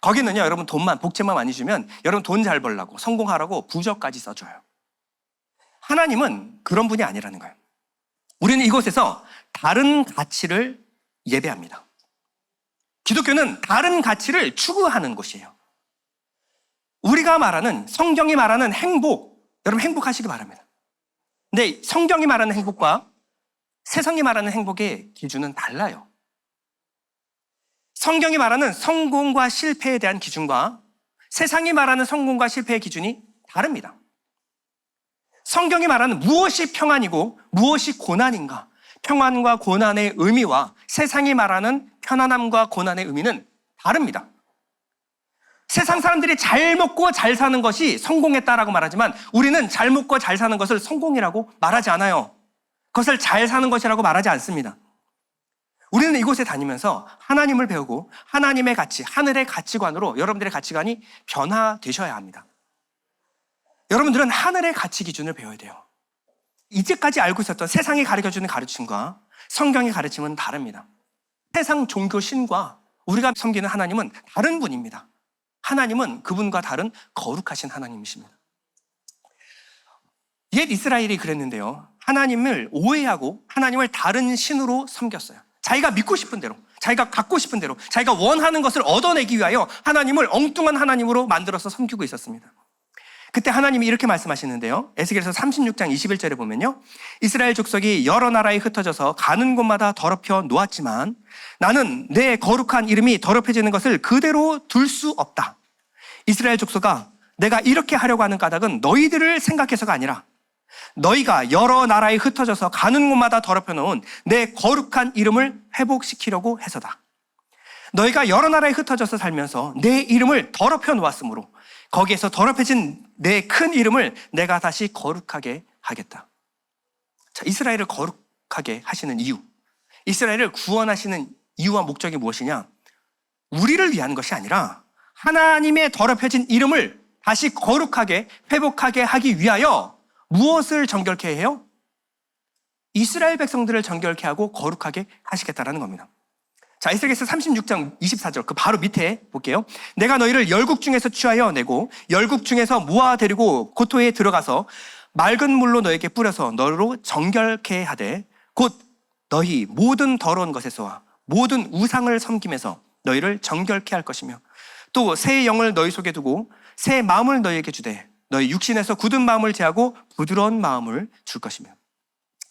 거기는요, 여러분 돈만, 복채만 많이 주면 여러분 돈 잘 벌라고, 성공하라고 부적까지 써줘요. 하나님은 그런 분이 아니라는 거예요. 우리는 이곳에서 다른 가치를 예배합니다. 기독교는 다른 가치를 추구하는 곳이에요. 우리가 말하는, 성경이 말하는 행복, 여러분 행복하시기 바랍니다. 근데 성경이 말하는 행복과 세상이 말하는 행복의 기준은 달라요. 성경이 말하는 성공과 실패에 대한 기준과 세상이 말하는 성공과 실패의 기준이 다릅니다. 성경이 말하는 무엇이 평안이고 무엇이 고난인가, 평안과 고난의 의미와 세상이 말하는 편안함과 고난의 의미는 다릅니다. 세상 사람들이 잘 먹고 잘 사는 것이 성공했다라고 말하지만 우리는 잘 먹고 잘 사는 것을 성공이라고 말하지 않아요. 그것을 잘 사는 것이라고 말하지 않습니다. 우리는 이곳에 다니면서 하나님을 배우고 하나님의 가치, 하늘의 가치관으로 여러분들의 가치관이 변화되셔야 합니다. 여러분들은 하늘의 가치 기준을 배워야 돼요. 이제까지 알고 있었던 세상이 가르쳐주는 가르침과 성경의 가르침은 다릅니다. 세상 종교 신과 우리가 섬기는 하나님은 다른 분입니다. 하나님은 그분과 다른 거룩하신 하나님이십니다. 옛 이스라엘이 그랬는데요, 하나님을 오해하고 하나님을 다른 신으로 섬겼어요. 자기가 믿고 싶은 대로, 자기가 갖고 싶은 대로, 자기가 원하는 것을 얻어내기 위하여 하나님을 엉뚱한 하나님으로 만들어서 섬기고 있었습니다. 그때 하나님이 이렇게 말씀하시는데요. 에스겔서 36장 21절에 보면요. 이스라엘 족속이 여러 나라에 흩어져서 가는 곳마다 더럽혀 놓았지만 나는 내 거룩한 이름이 더럽혀지는 것을 그대로 둘 수 없다. 이스라엘 족속아, 내가 이렇게 하려고 하는 까닭은 너희들을 생각해서가 아니라 너희가 여러 나라에 흩어져서 가는 곳마다 더럽혀 놓은 내 거룩한 이름을 회복시키려고 해서다. 너희가 여러 나라에 흩어져서 살면서 내 이름을 더럽혀 놓았으므로 거기에서 더럽혀진 내 큰 이름을 내가 다시 거룩하게 하겠다. 자, 이스라엘을 거룩하게 하시는 이유, 이스라엘을 구원하시는 이유와 목적이 무엇이냐? 우리를 위한 것이 아니라 하나님의 더럽혀진 이름을 다시 거룩하게 회복하게 하기 위하여 무엇을 정결케 해요? 이스라엘 백성들을 정결케 하고 거룩하게 하시겠다라는 겁니다. 자, 에스겔서 36장 24절 그 바로 밑에 볼게요. 내가 너희를 열국 중에서 취하여 내고 열국 중에서 모아 데리고 고토에 들어가서 맑은 물로 너에게 뿌려서 너로 정결케 하되 곧 너희 모든 더러운 것에서와 모든 우상을 섬김에서 너희를 정결케 할 것이며 또 새 영을 너희 속에 두고 새 마음을 너희에게 주되 너희 육신에서 굳은 마음을 제하고 부드러운 마음을 줄 것이며.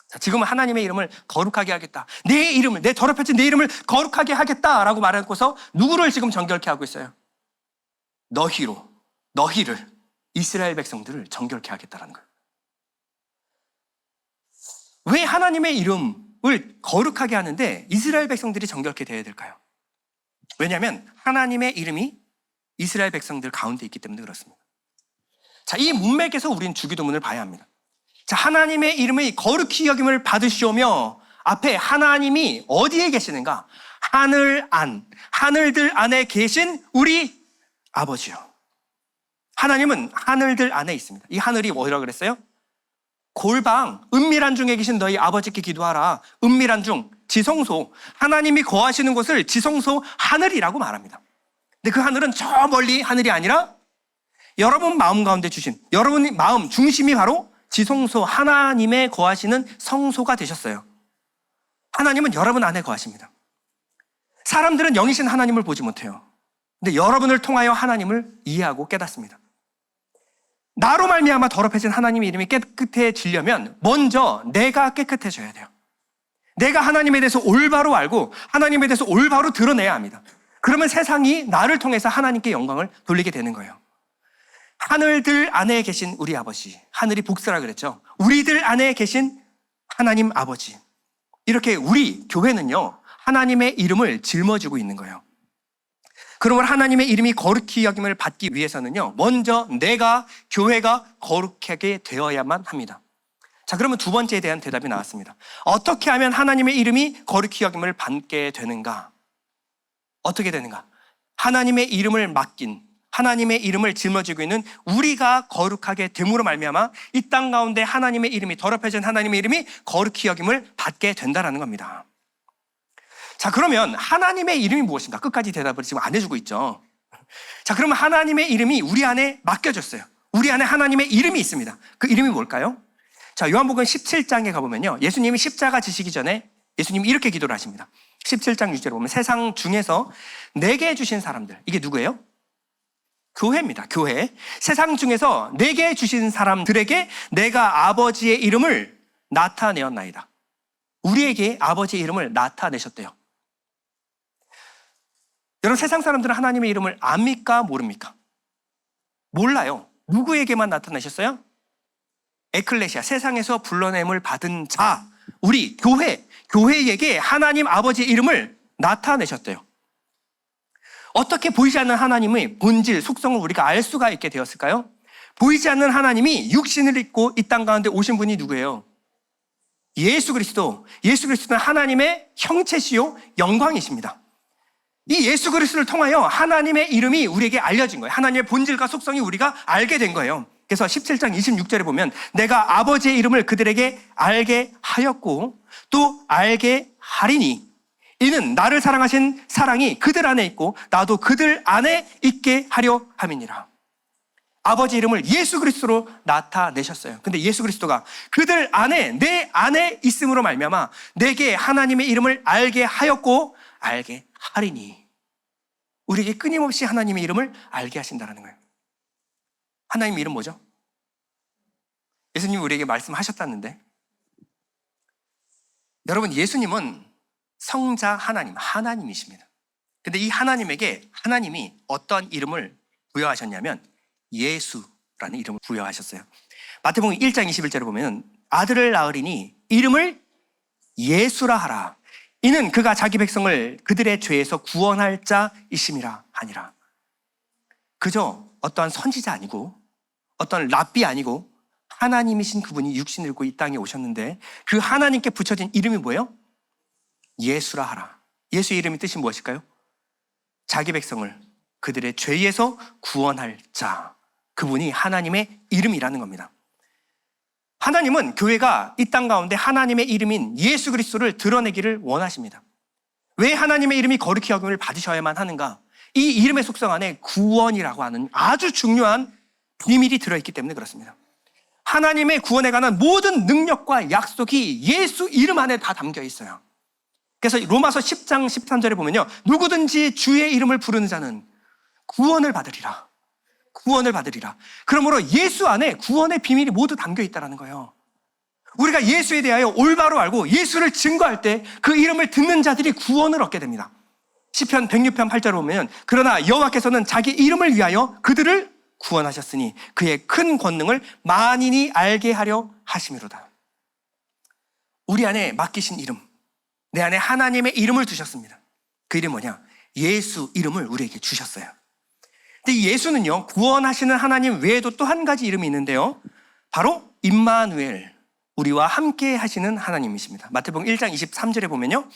자, 지금은 하나님의 이름을 거룩하게 하겠다. 내 이름을, 내 더럽혀진 내 이름을 거룩하게 하겠다라고 말하고서 누구를 지금 정결케 하고 있어요? 너희를, 이스라엘 백성들을 정결케 하겠다라는 거예요. 왜 하나님의 이름을 거룩하게 하는데 이스라엘 백성들이 정결케 되어야 될까요? 왜냐하면 하나님의 이름이 이스라엘 백성들 가운데 있기 때문에 그렇습니다. 자, 이 문맥에서 우리는 주기도문을 봐야 합니다. 자, 하나님의 이름의 거룩히 여김을 받으시오며 앞에 하나님이 어디에 계시는가? 하늘들 안에 계신 우리 아버지요. 하나님은 하늘들 안에 있습니다. 이 하늘이 뭐라고 그랬어요? 골방, 은밀한 중에 계신 너희 아버지께 기도하라. 은밀한 중, 지성소, 하나님이 거하시는 곳을 지성소 하늘이라고 말합니다. 근데 그 하늘은 저 멀리 하늘이 아니라 여러분 마음 가운데 주신, 여러분의 마음 중심이 바로 지성소, 하나님의 거하시는 성소가 되셨어요. 하나님은 여러분 안에 거하십니다. 사람들은 영이신 하나님을 보지 못해요. 근데 여러분을 통하여 하나님을 이해하고 깨닫습니다. 나로 말미암아 더럽혀진 하나님의 이름이 깨끗해지려면 먼저 내가 깨끗해져야 돼요. 내가 하나님에 대해서 올바로 알고 하나님에 대해서 올바로 드러내야 합니다. 그러면 세상이 나를 통해서 하나님께 영광을 돌리게 되는 거예요. 하늘들 안에 계신 우리 아버지, 하늘이 복수라 그랬죠. 우리들 안에 계신 하나님 아버지. 이렇게 우리 교회는요, 하나님의 이름을 짊어지고 있는 거예요. 그러므로 하나님의 이름이 거룩히 여김을 받기 위해서는요, 먼저 내가, 교회가 거룩하게 되어야만 합니다. 자, 그러면 두 번째에 대한 대답이 나왔습니다. 어떻게 하면 하나님의 이름이 거룩히 여김을 받게 되는가? 어떻게 되는가? 하나님의 이름을 맡긴, 하나님의 이름을 짊어지고 있는 우리가 거룩하게 됨으로 말미암아 이 땅 가운데 하나님의 이름이, 더럽혀진 하나님의 이름이 거룩히 여김을 받게 된다라는 겁니다. 자, 그러면 하나님의 이름이 무엇인가? 끝까지 대답을 지금 안 해주고 있죠. 자, 그러면 하나님의 이름이 우리 안에 맡겨졌어요. 우리 안에 하나님의 이름이 있습니다. 그 이름이 뭘까요? 자, 요한복음 17장에 가보면요, 예수님이 십자가 지시기 전에 예수님이 이렇게 기도를 하십니다. 17장 6절에 보면 세상 중에서 내게 주신 사람들, 이게 누구예요? 교회입니다. 교회. 세상 중에서 내게 주신 사람들에게 내가 아버지의 이름을 나타내었나이다. 우리에게 아버지의 이름을 나타내셨대요. 여러분, 세상 사람들은 하나님의 이름을 압니까? 모릅니까? 몰라요. 누구에게만 나타내셨어요? 에클레시아, 세상에서 불러냄을 받은 자, 우리 교회에게 하나님 아버지의 이름을 나타내셨대요. 어떻게 보이지 않는 하나님의 본질, 속성을 우리가 알 수가 있게 되었을까요? 보이지 않는 하나님이 육신을 입고 이 땅 가운데 오신 분이 누구예요? 예수 그리스도. 예수 그리스도는 하나님의 형체시요 영광이십니다. 이 예수 그리스도를 통하여 하나님의 이름이 우리에게 알려진 거예요. 하나님의 본질과 속성이 우리가 알게 된 거예요. 그래서 17장 26절에 보면 내가 아버지의 이름을 그들에게 알게 하였고 또 알게 하리니 이는 나를 사랑하신 사랑이 그들 안에 있고 나도 그들 안에 있게 하려 함이니라. 아버지 이름을 예수 그리스도로 나타내셨어요. 근데 예수 그리스도가 그들 안에, 내 안에 있음으로 말미암아 내게 하나님의 이름을 알게 하였고 알게 하리니. 우리에게 끊임없이 하나님의 이름을 알게 하신다는 거예요. 하나님의 이름 뭐죠? 예수님이 우리에게 말씀하셨다는데, 여러분, 예수님은 성자 하나님, 하나님이십니다. 근데 이 하나님에게 하나님이 어떠한 이름을 부여하셨냐면 예수라는 이름을 부여하셨어요. 마태복음 1장 21절에 보면 아들을 낳으리니 이름을 예수라 하라. 이는 그가 자기 백성을 그들의 죄에서 구원할 자이심이라 하니라. 그저 어떠한 선지자 아니고 어떤 랍비 아니고 하나님이신 그분이 육신을 입고 이 땅에 오셨는데 그 하나님께 붙여진 이름이 뭐예요? 예수라 하라. 예수의 이름의 뜻이 무엇일까요? 자기 백성을 그들의 죄에서 구원할 자. 그분이 하나님의 이름이라는 겁니다. 하나님은 교회가 이 땅 가운데 하나님의 이름인 예수 그리스도를 드러내기를 원하십니다. 왜 하나님의 이름이 거룩히 여김을 받으셔야만 하는가? 이 이름의 속성 안에 구원이라고 하는 아주 중요한 비밀이 들어있기 때문에 그렇습니다. 하나님의 구원에 관한 모든 능력과 약속이 예수 이름 안에 다 담겨 있어요. 그래서 로마서 10장 13절에 보면요, 누구든지 주의 이름을 부르는 자는 구원을 받으리라. 구원을 받으리라. 그러므로 예수 안에 구원의 비밀이 모두 담겨 있다는 거예요. 우리가 예수에 대하여 올바로 알고 예수를 증거할 때 그 이름을 듣는 자들이 구원을 얻게 됩니다. 시편 106편 8절에 보면 그러나 여호와께서는 자기 이름을 위하여 그들을 구원하셨으니 그의 큰 권능을 만인이 알게 하려 하심이로다. 우리 안에 맡기신 이름, 내 안에 하나님의 이름을 두셨습니다. 그 이름이 뭐냐? 예수 이름을 우리에게 주셨어요. 근데 예수는요, 구원하시는 하나님 외에도 또 한 가지 이름이 있는데요, 바로 임마누엘, 우리와 함께 하시는 하나님이십니다. 마태복음 1장 23절에 보면요,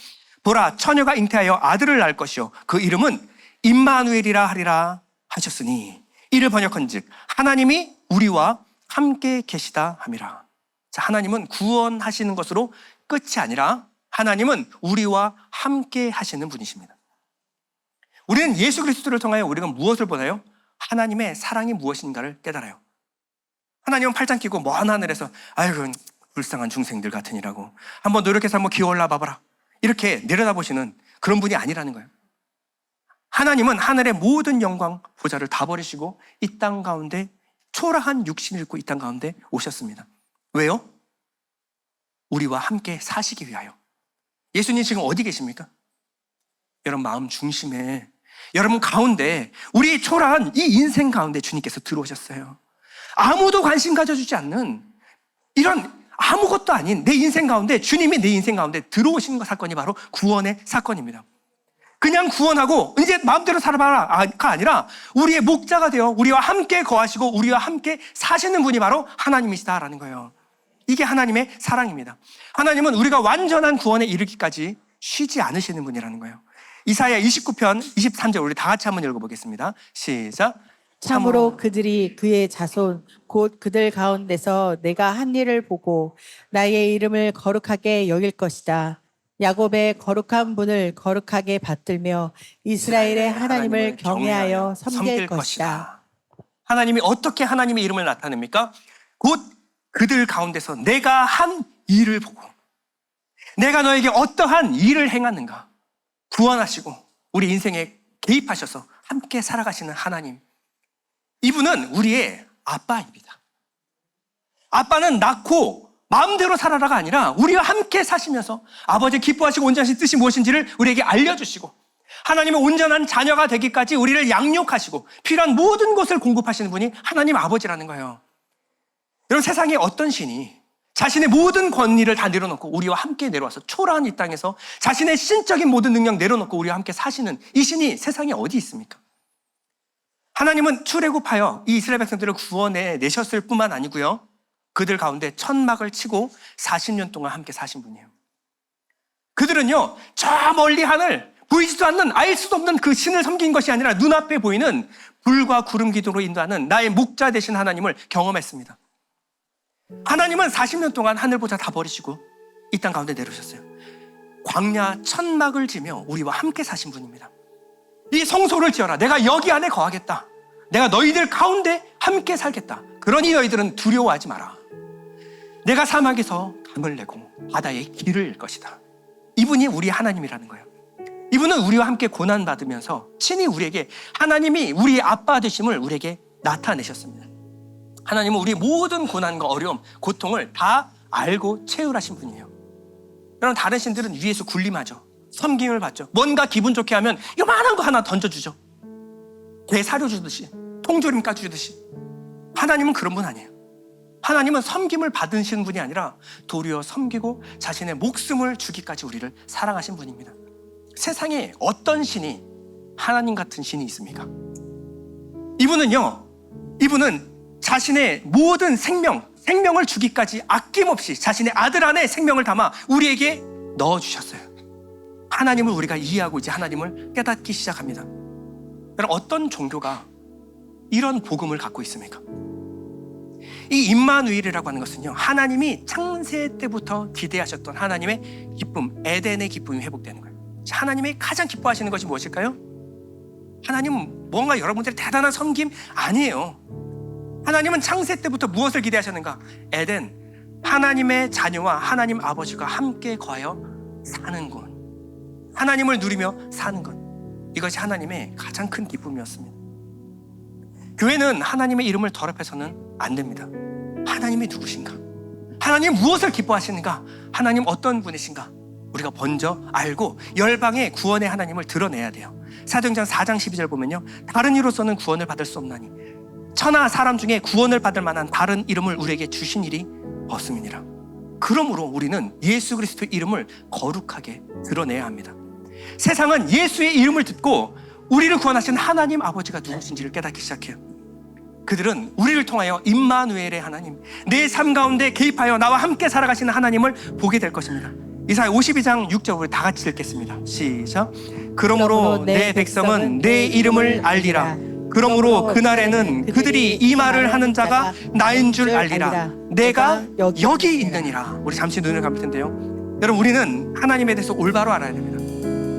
보라 처녀가 잉태하여 아들을 낳을 것이요 그 이름은 임마누엘이라 하리라 하셨으니 이를 번역한즉 하나님이 우리와 함께 계시다 함이라. 자, 하나님은 구원하시는 것으로 끝이 아니라 하나님은 우리와 함께 하시는 분이십니다. 우리는 예수 그리스도를 통하여 우리가 무엇을 보나요? 하나님의 사랑이 무엇인가를 깨달아요. 하나님은 팔짱 끼고 먼 하늘에서 아이고 불쌍한 중생들 같으니라고 한번 노력해서 한번 기어 올라 봐봐라 이렇게 내려다보시는 그런 분이 아니라는 거예요. 하나님은 하늘의 모든 영광 보좌를 다 버리시고 이 땅 가운데 초라한 육신을 입고 이 땅 가운데 오셨습니다. 왜요? 우리와 함께 사시기 위하여. 예수님 지금 어디 계십니까? 여러분 마음 중심에, 여러분 가운데, 우리 초라한 이 인생 가운데 주님께서 들어오셨어요. 아무도 관심 가져주지 않는 이런 아무것도 아닌 내 인생 가운데 주님이 내 인생 가운데 들어오시는 사건이 바로 구원의 사건입니다. 그냥 구원하고 이제 마음대로 살아봐라가 아니라 우리의 목자가 되어 우리와 함께 거하시고 우리와 함께 사시는 분이 바로 하나님이시다라는 거예요. 이게 하나님의 사랑입니다. 하나님은 우리가 완전한 구원에 이르기까지 쉬지 않으시는 분이라는 거예요. 이사야 29편 23절 우리 다 같이 한번 읽어보겠습니다. 시작. 참으로 그들이 그의 자손 곧 그들 가운데서 내가 한 일을 보고 나의 이름을 거룩하게 여길 것이다. 야곱의 거룩한 분을 거룩하게 받들며 이스라엘의 하나님을 경외하여 섬길 것이다. 하나님이 어떻게 하나님의 이름을 나타냅니까? 곧 그들 가운데서 내가 한 일을 보고 내가 너에게 어떠한 일을 행하는가 구원하시고 우리 인생에 개입하셔서 함께 살아가시는 하나님, 이분은 우리의 아빠입니다. 아빠는 낳고 마음대로 살아라가 아니라 우리와 함께 사시면서 아버지의 기뻐하시고 온전하신 뜻이 무엇인지를 우리에게 알려주시고 하나님의 온전한 자녀가 되기까지 우리를 양육하시고 필요한 모든 것을 공급하시는 분이 하나님 아버지라는 거예요. 여러분, 세상에 어떤 신이 자신의 모든 권리를 다 내려놓고 우리와 함께 내려와서 초라한 이 땅에서 자신의 신적인 모든 능력 내려놓고 우리와 함께 사시는 이 신이 세상에 어디 있습니까? 하나님은 출애굽하여 이 이스라엘 백성들을 구원해 내셨을 뿐만 아니고요, 그들 가운데 천막을 치고 40년 동안 함께 사신 분이에요. 그들은요, 저 멀리 하늘 보이지도 않는 알 수도 없는 그 신을 섬긴 것이 아니라 눈앞에 보이는 불과 구름 기둥으로 인도하는 나의 목자 되신 하나님을 경험했습니다. 하나님은 40년 동안 하늘보자 다 버리시고 이 땅 가운데 내려오셨어요. 광야 천막을 지며 우리와 함께 사신 분입니다. 이 성소를 지어라. 내가 여기 안에 거하겠다. 내가 너희들 가운데 함께 살겠다. 그러니 너희들은 두려워하지 마라. 내가 사막에서 강을 내고 바다에 길을 일 것이다. 이분이 우리 하나님이라는 거예요. 이분은 우리와 함께 고난 받으면서 친히 우리에게 하나님이 우리의 아빠 되심을 우리에게 나타내셨습니다. 하나님은 우리의 모든 고난과 어려움, 고통을 다 알고 체휼하신 분이에요. 여러분, 다른 신들은 위에서 군림하죠. 섬김을 받죠. 뭔가 기분 좋게 하면 요만한 거 하나 던져주죠. 개 사료 주듯이, 통조림 까주듯이. 하나님은 그런 분 아니에요. 하나님은 섬김을 받으시는 분이 아니라 도리어 섬기고 자신의 목숨을 주기까지 우리를 사랑하신 분입니다. 세상에 어떤 신이 하나님 같은 신이 있습니까? 이분은 자신의 모든 생명을 주기까지 아낌없이 자신의 아들 안에 생명을 담아 우리에게 넣어주셨어요. 하나님을 우리가 이해하고 이제 하나님을 깨닫기 시작합니다. 여러분, 어떤 종교가 이런 복음을 갖고 있습니까? 이 임마누엘이라고 하는 것은요, 하나님이 창세 때부터 기대하셨던 하나님의 기쁨, 에덴의 기쁨이 회복되는 거예요. 하나님이 가장 기뻐하시는 것이 무엇일까요? 하나님은 뭔가 여러분들의 대단한 섬김 아니에요. 하나님은 창세 때부터 무엇을 기대하셨는가? 에덴, 하나님의 자녀와 하나님 아버지가 함께 거하여 사는 곳, 하나님을 누리며 사는 것, 이것이 하나님의 가장 큰 기쁨이었습니다. 교회는 하나님의 이름을 더럽혀서는 안 됩니다. 하나님이 누구신가? 하나님 무엇을 기뻐하시는가? 하나님 어떤 분이신가? 우리가 먼저 알고 열방의 구원의 하나님을 드러내야 돼요. 사도행전 4장 12절 보면요, 다른 이로서는 구원을 받을 수 없나니 천하 사람 중에 구원을 받을 만한 다른 이름을 우리에게 주신 일이 없음이니라. 그러므로 우리는 예수 그리스도의 이름을 거룩하게 드러내야 합니다. 세상은 예수의 이름을 듣고 우리를 구원하신 하나님 아버지가 누구신지를 깨닫기 시작해요. 그들은 우리를 통하여 임마누엘의 하나님, 내 삶 가운데 개입하여 나와 함께 살아가시는 하나님을 보게 될 것입니다. 이사야 52장 6절 우리 다 같이 읽겠습니다. 시작. 그러므로 내 백성은 내 이름을 알리라. 그러므로 그날에는 그들이 이 말을 하는 자가 나인 줄 알리라. 내가 여기 있느니라. 우리 잠시 눈을 감을 텐데요, 여러분, 우리는 하나님에 대해서 올바로 알아야 됩니다.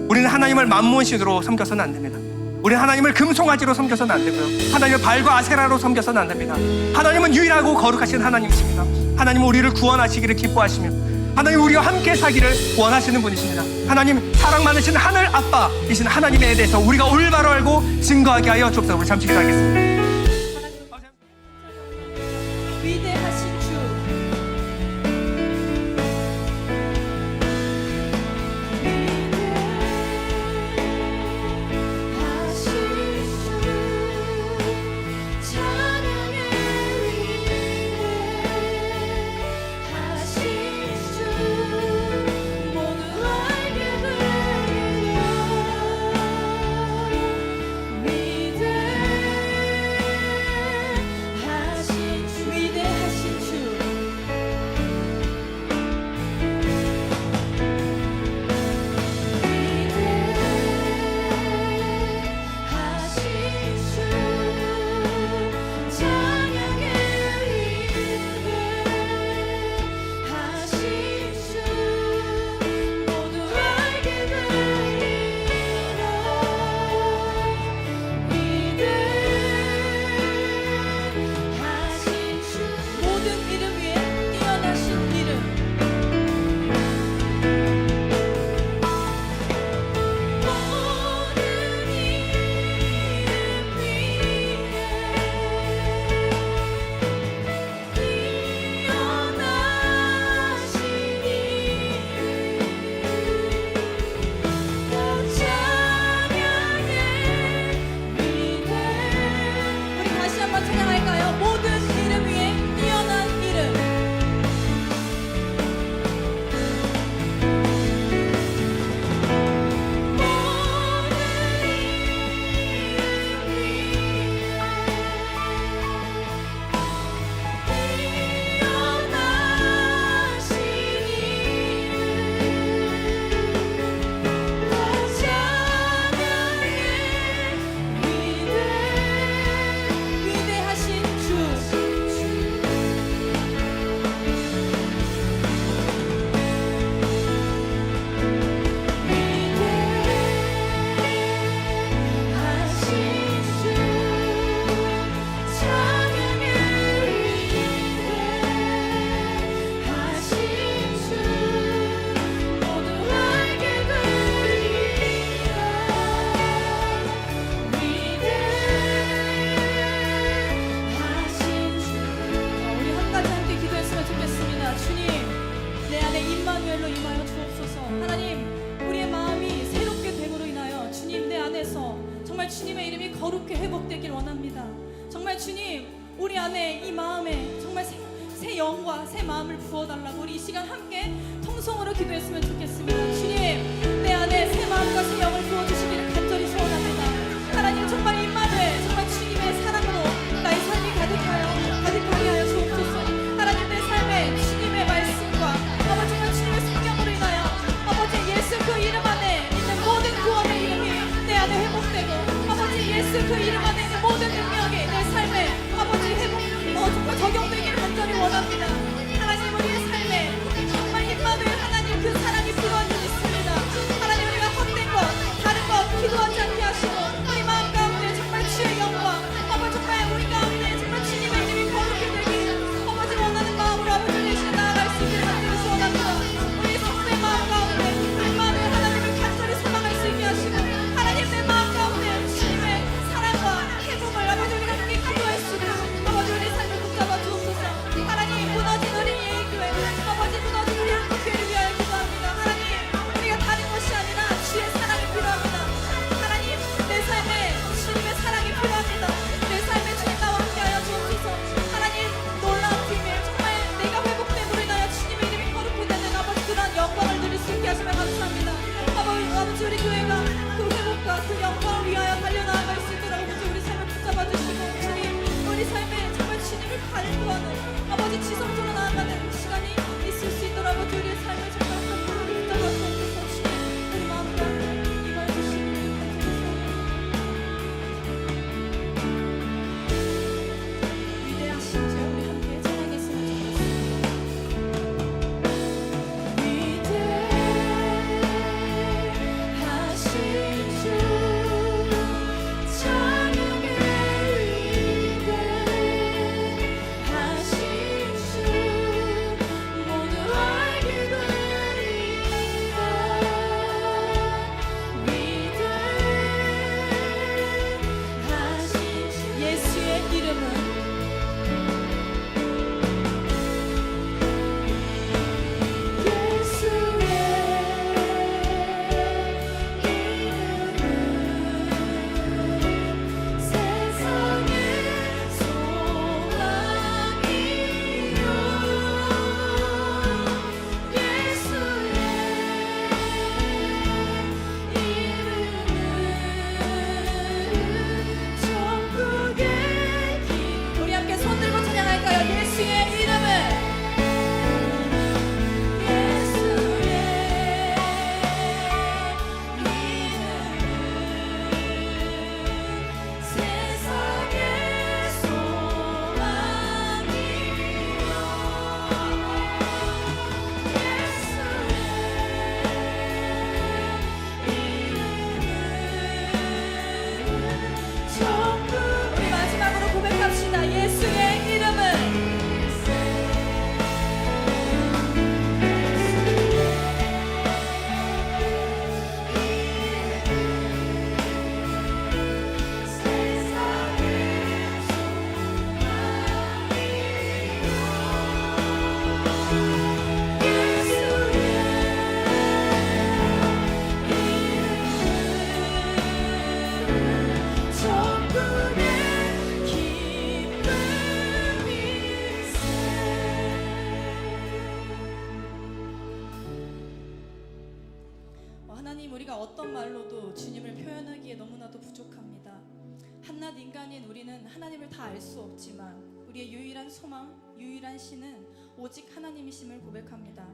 우리는 하나님을 만몬신으로 섬겨서는 안 됩니다. 우리는 하나님을 금송아지로 섬겨서는 안 되고요, 하나님을 발과 아세라로 섬겨서는 안 됩니다. 하나님은 유일하고 거룩하신 하나님이십니다. 하나님은 우리를 구원하시기를 기뻐하시며 하나님 우리와 함께 사기를 원하시는 분이십니다. 하나님 사랑 많으신 하늘 아빠이신 하나님에 대해서 우리가 올바로 알고 증거하게 하여 주옵소서. 우리 잠시 기도하겠습니다. 위대하신 주, 위대하신 영과 새 마음을 부어달라고 우리 이 시간 함께 통성으로 기도했으면 좋겠습니다. 주님, 내 안에 새 마음과 새 영을 부어주시기를 간절히 소원합니다. 하나님, 정말 임마누엘, 정말 주님의 사랑으로 나의 삶이 가득하게 하여 주옵소서. 하나님, 내 삶에 주님의 말씀과 아버지 정말 주님의 성령으로 인하여 아버지 예수 그 이름 안에 있는 모든 구원의 이름이 내 안에 회복되고 아버지 예수 그 이름 안에 있는 모든 능력이 내 삶에 아버지 정말 적용되기를 간절히 원합니다. 하나님, 우리의 삶에 정말 임마누엘 하나님 그 사랑이 필요한 줄 믿습니다. 하나님, 우리가 헛된 것 다른 것 기도하지 않게 하시고 우리 마음 가운데 정말 주의 영광 아버지 정말 우리 가운데 정말 주님의 이름이 거룩히 되기 아버지 원하는 마음으로 아버지 대신에 나아갈 수 있기를 간절히 소원합니다. 우리 성도의 마음 가운데 임마누엘 하나님을 간절히 사랑할 수 있게 하시고 하나님 내 마음 가운데 주님의 사랑과 회복을 아버지 우리가 함께 기도할 수 있도록 아버지 우리 삶을 붙잡아 주옵소서. 하나님, 무너진 우리 예의교회 아버지 무너진 우리 한국교회를 위하여 기도합니다. 하나님, 우리가 다른 것이 아니라 주의 사랑이 필요합니다. 하나님, 내 삶에 주님의 사랑이 필요합니다. 내 삶에 주님 나와 함께하여 주옵소서. 하나님, 놀라운 비밀 정말 내가 회복됨으로 인하여 주님의 이름이 거룩히 되는 아버지 그런 영광을 누릴 수 있게 하시면 감사합니다. 아버지 우리 교회가 그 회복과 그 영광을 위하여 달려나아갈 수 있도록 아버지 우리 삶을 붙잡아 주시고 주님, 우리 삶에 정말 주님을 갈구하는 아버지 지성적으로 나아가는 시간이 있을 수 있도록 아버지 우리의 삶을 정말 함께 붙잡아 주옵소서. 주님, 우리 마음 가운데 임하여 주시기를 위대하신 주 우리 함께 찬양했으면 좋겠습니다. 위대하신 주 찬양해 위대하신 주 모두 알게 되리라. 위대하신 주 예수의 이름은 우리 함께 손 들고 찬양할까요? 예수의 이름은 세상의 우리 마지막으로 고백합시다. 예수의 이름은 하나님, 우리가 어떤 말로도 주님을 표현하기에 너무나도 부족합니다. 한낱 인간인 우리는 하나님을 다 알 수 없지만 우리의 유일한 소망, 유일한 신은 오직 하나님이심을 고백합니다.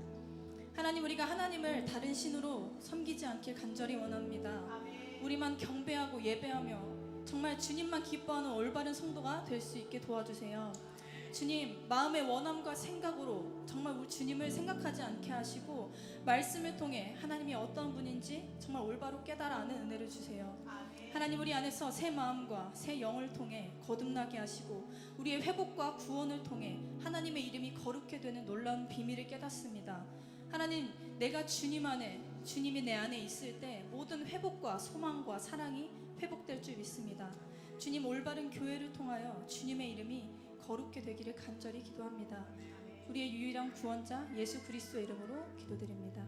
하나님, 우리가 하나님을 다른 신으로 섬기지 않길 간절히 원합니다. 우리만 경배하고 예배하며 정말 주님만 기뻐하는 올바른 성도가 될 수 있게 도와주세요. 주님, 마음의 원함과 생각으로 정말 우리 주님을 생각하지 않게 하시고 말씀을 통해 하나님이 어떤 분인지 정말 올바로 깨달아 아는 은혜를 주세요. 하나님, 우리 안에서 새 마음과 새 영을 통해 거듭나게 하시고 우리의 회복과 구원을 통해 하나님의 이름이 거룩게 되는 놀라운 비밀을 깨닫습니다. 하나님, 내가 주님 안에, 주님이 내 안에 있을 때 모든 회복과 소망과 사랑이 회복될 줄 믿습니다. 주님, 올바른 교회를 통하여 주님의 이름이 거룩게 되기를 간절히 기도합니다. 우리의 유일한 구원자 예수 그리스도의 이름으로 기도드립니다.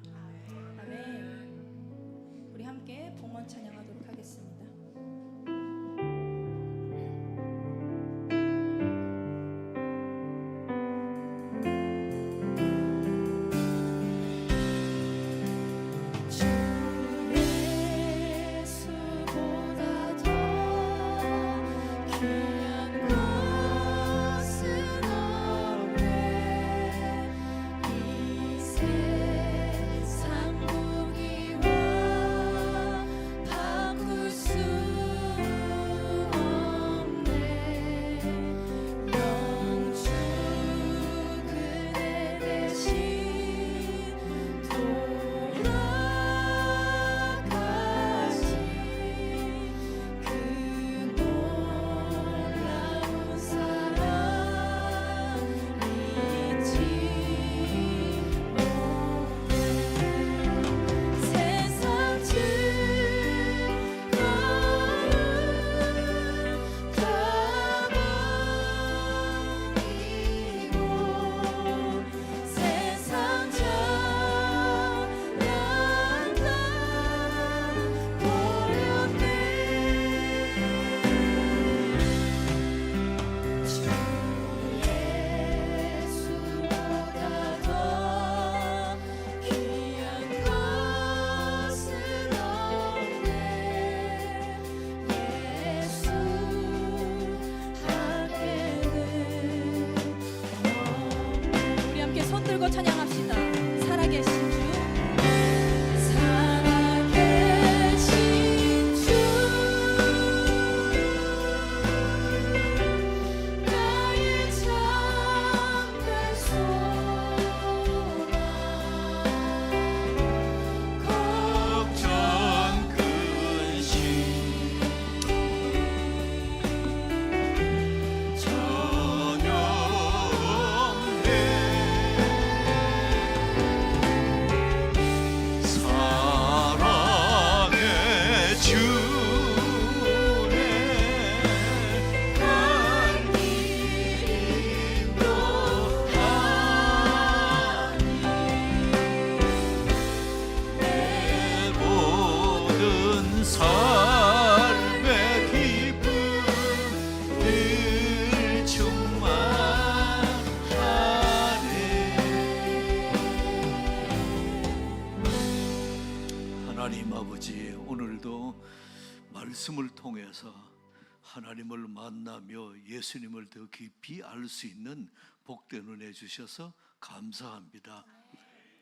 아멘. 우리 함께 봉헌 찬양하도록 하겠습니다. 아버지, 오늘도 말씀을 통해서 하나님을 만나며 예수님을 더 깊이 알 수 있는 복된 은혜 주셔서 감사합니다.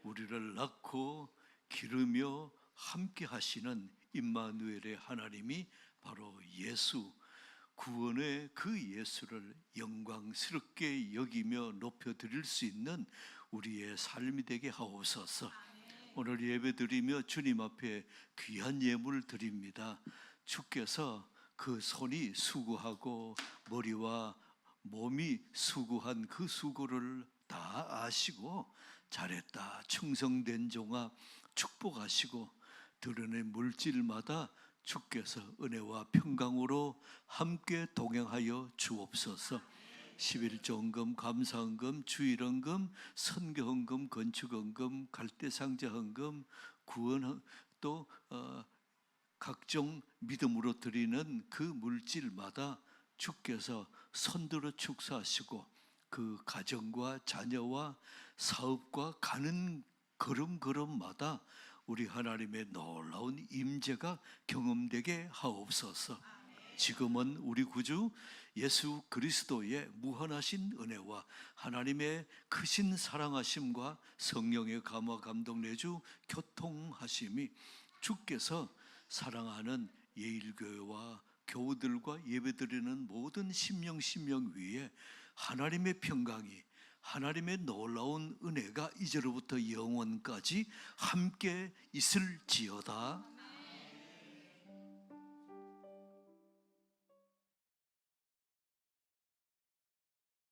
우리를 낳고 기르며 함께 하시는 임마누엘의 하나님이 바로 예수, 구원의 그 예수를 영광스럽게 여기며 높여드릴 수 있는 우리의 삶이 되게 하옵소서. 오늘 예배드리며 주님 앞에 귀한 예물을 드립니다. 주께서 그 손이 수고하고 머리와 몸이 수고한 그 수고를 다 아시고 잘했다, 충성된 종아, 축복하시고 드러낸 물질마다 주께서 은혜와 평강으로 함께 동행하여 주옵소서. 11조헌금, 감사헌금, 주일헌금, 선교헌금, 건축헌금, 갈대상자헌금, 구원, 또 각종 믿음으로 드리는 그 물질마다 주께서 손들어 축사하시고 그 가정과 자녀와 사업과 가는 걸음걸음마다 우리 하나님의 놀라운 임재가 경험되게 하옵소서. 지금은 우리 구주 예수 그리스도의 무한하신 은혜와 하나님의 크신 사랑하심과 성령의 감화 감동 내주 교통하심이 주께서 사랑하는 예일교회와 교우들과 예배드리는 모든 심령 위에 하나님의 평강이, 하나님의 놀라운 은혜가 이제로부터 영원까지 함께 있을지어다.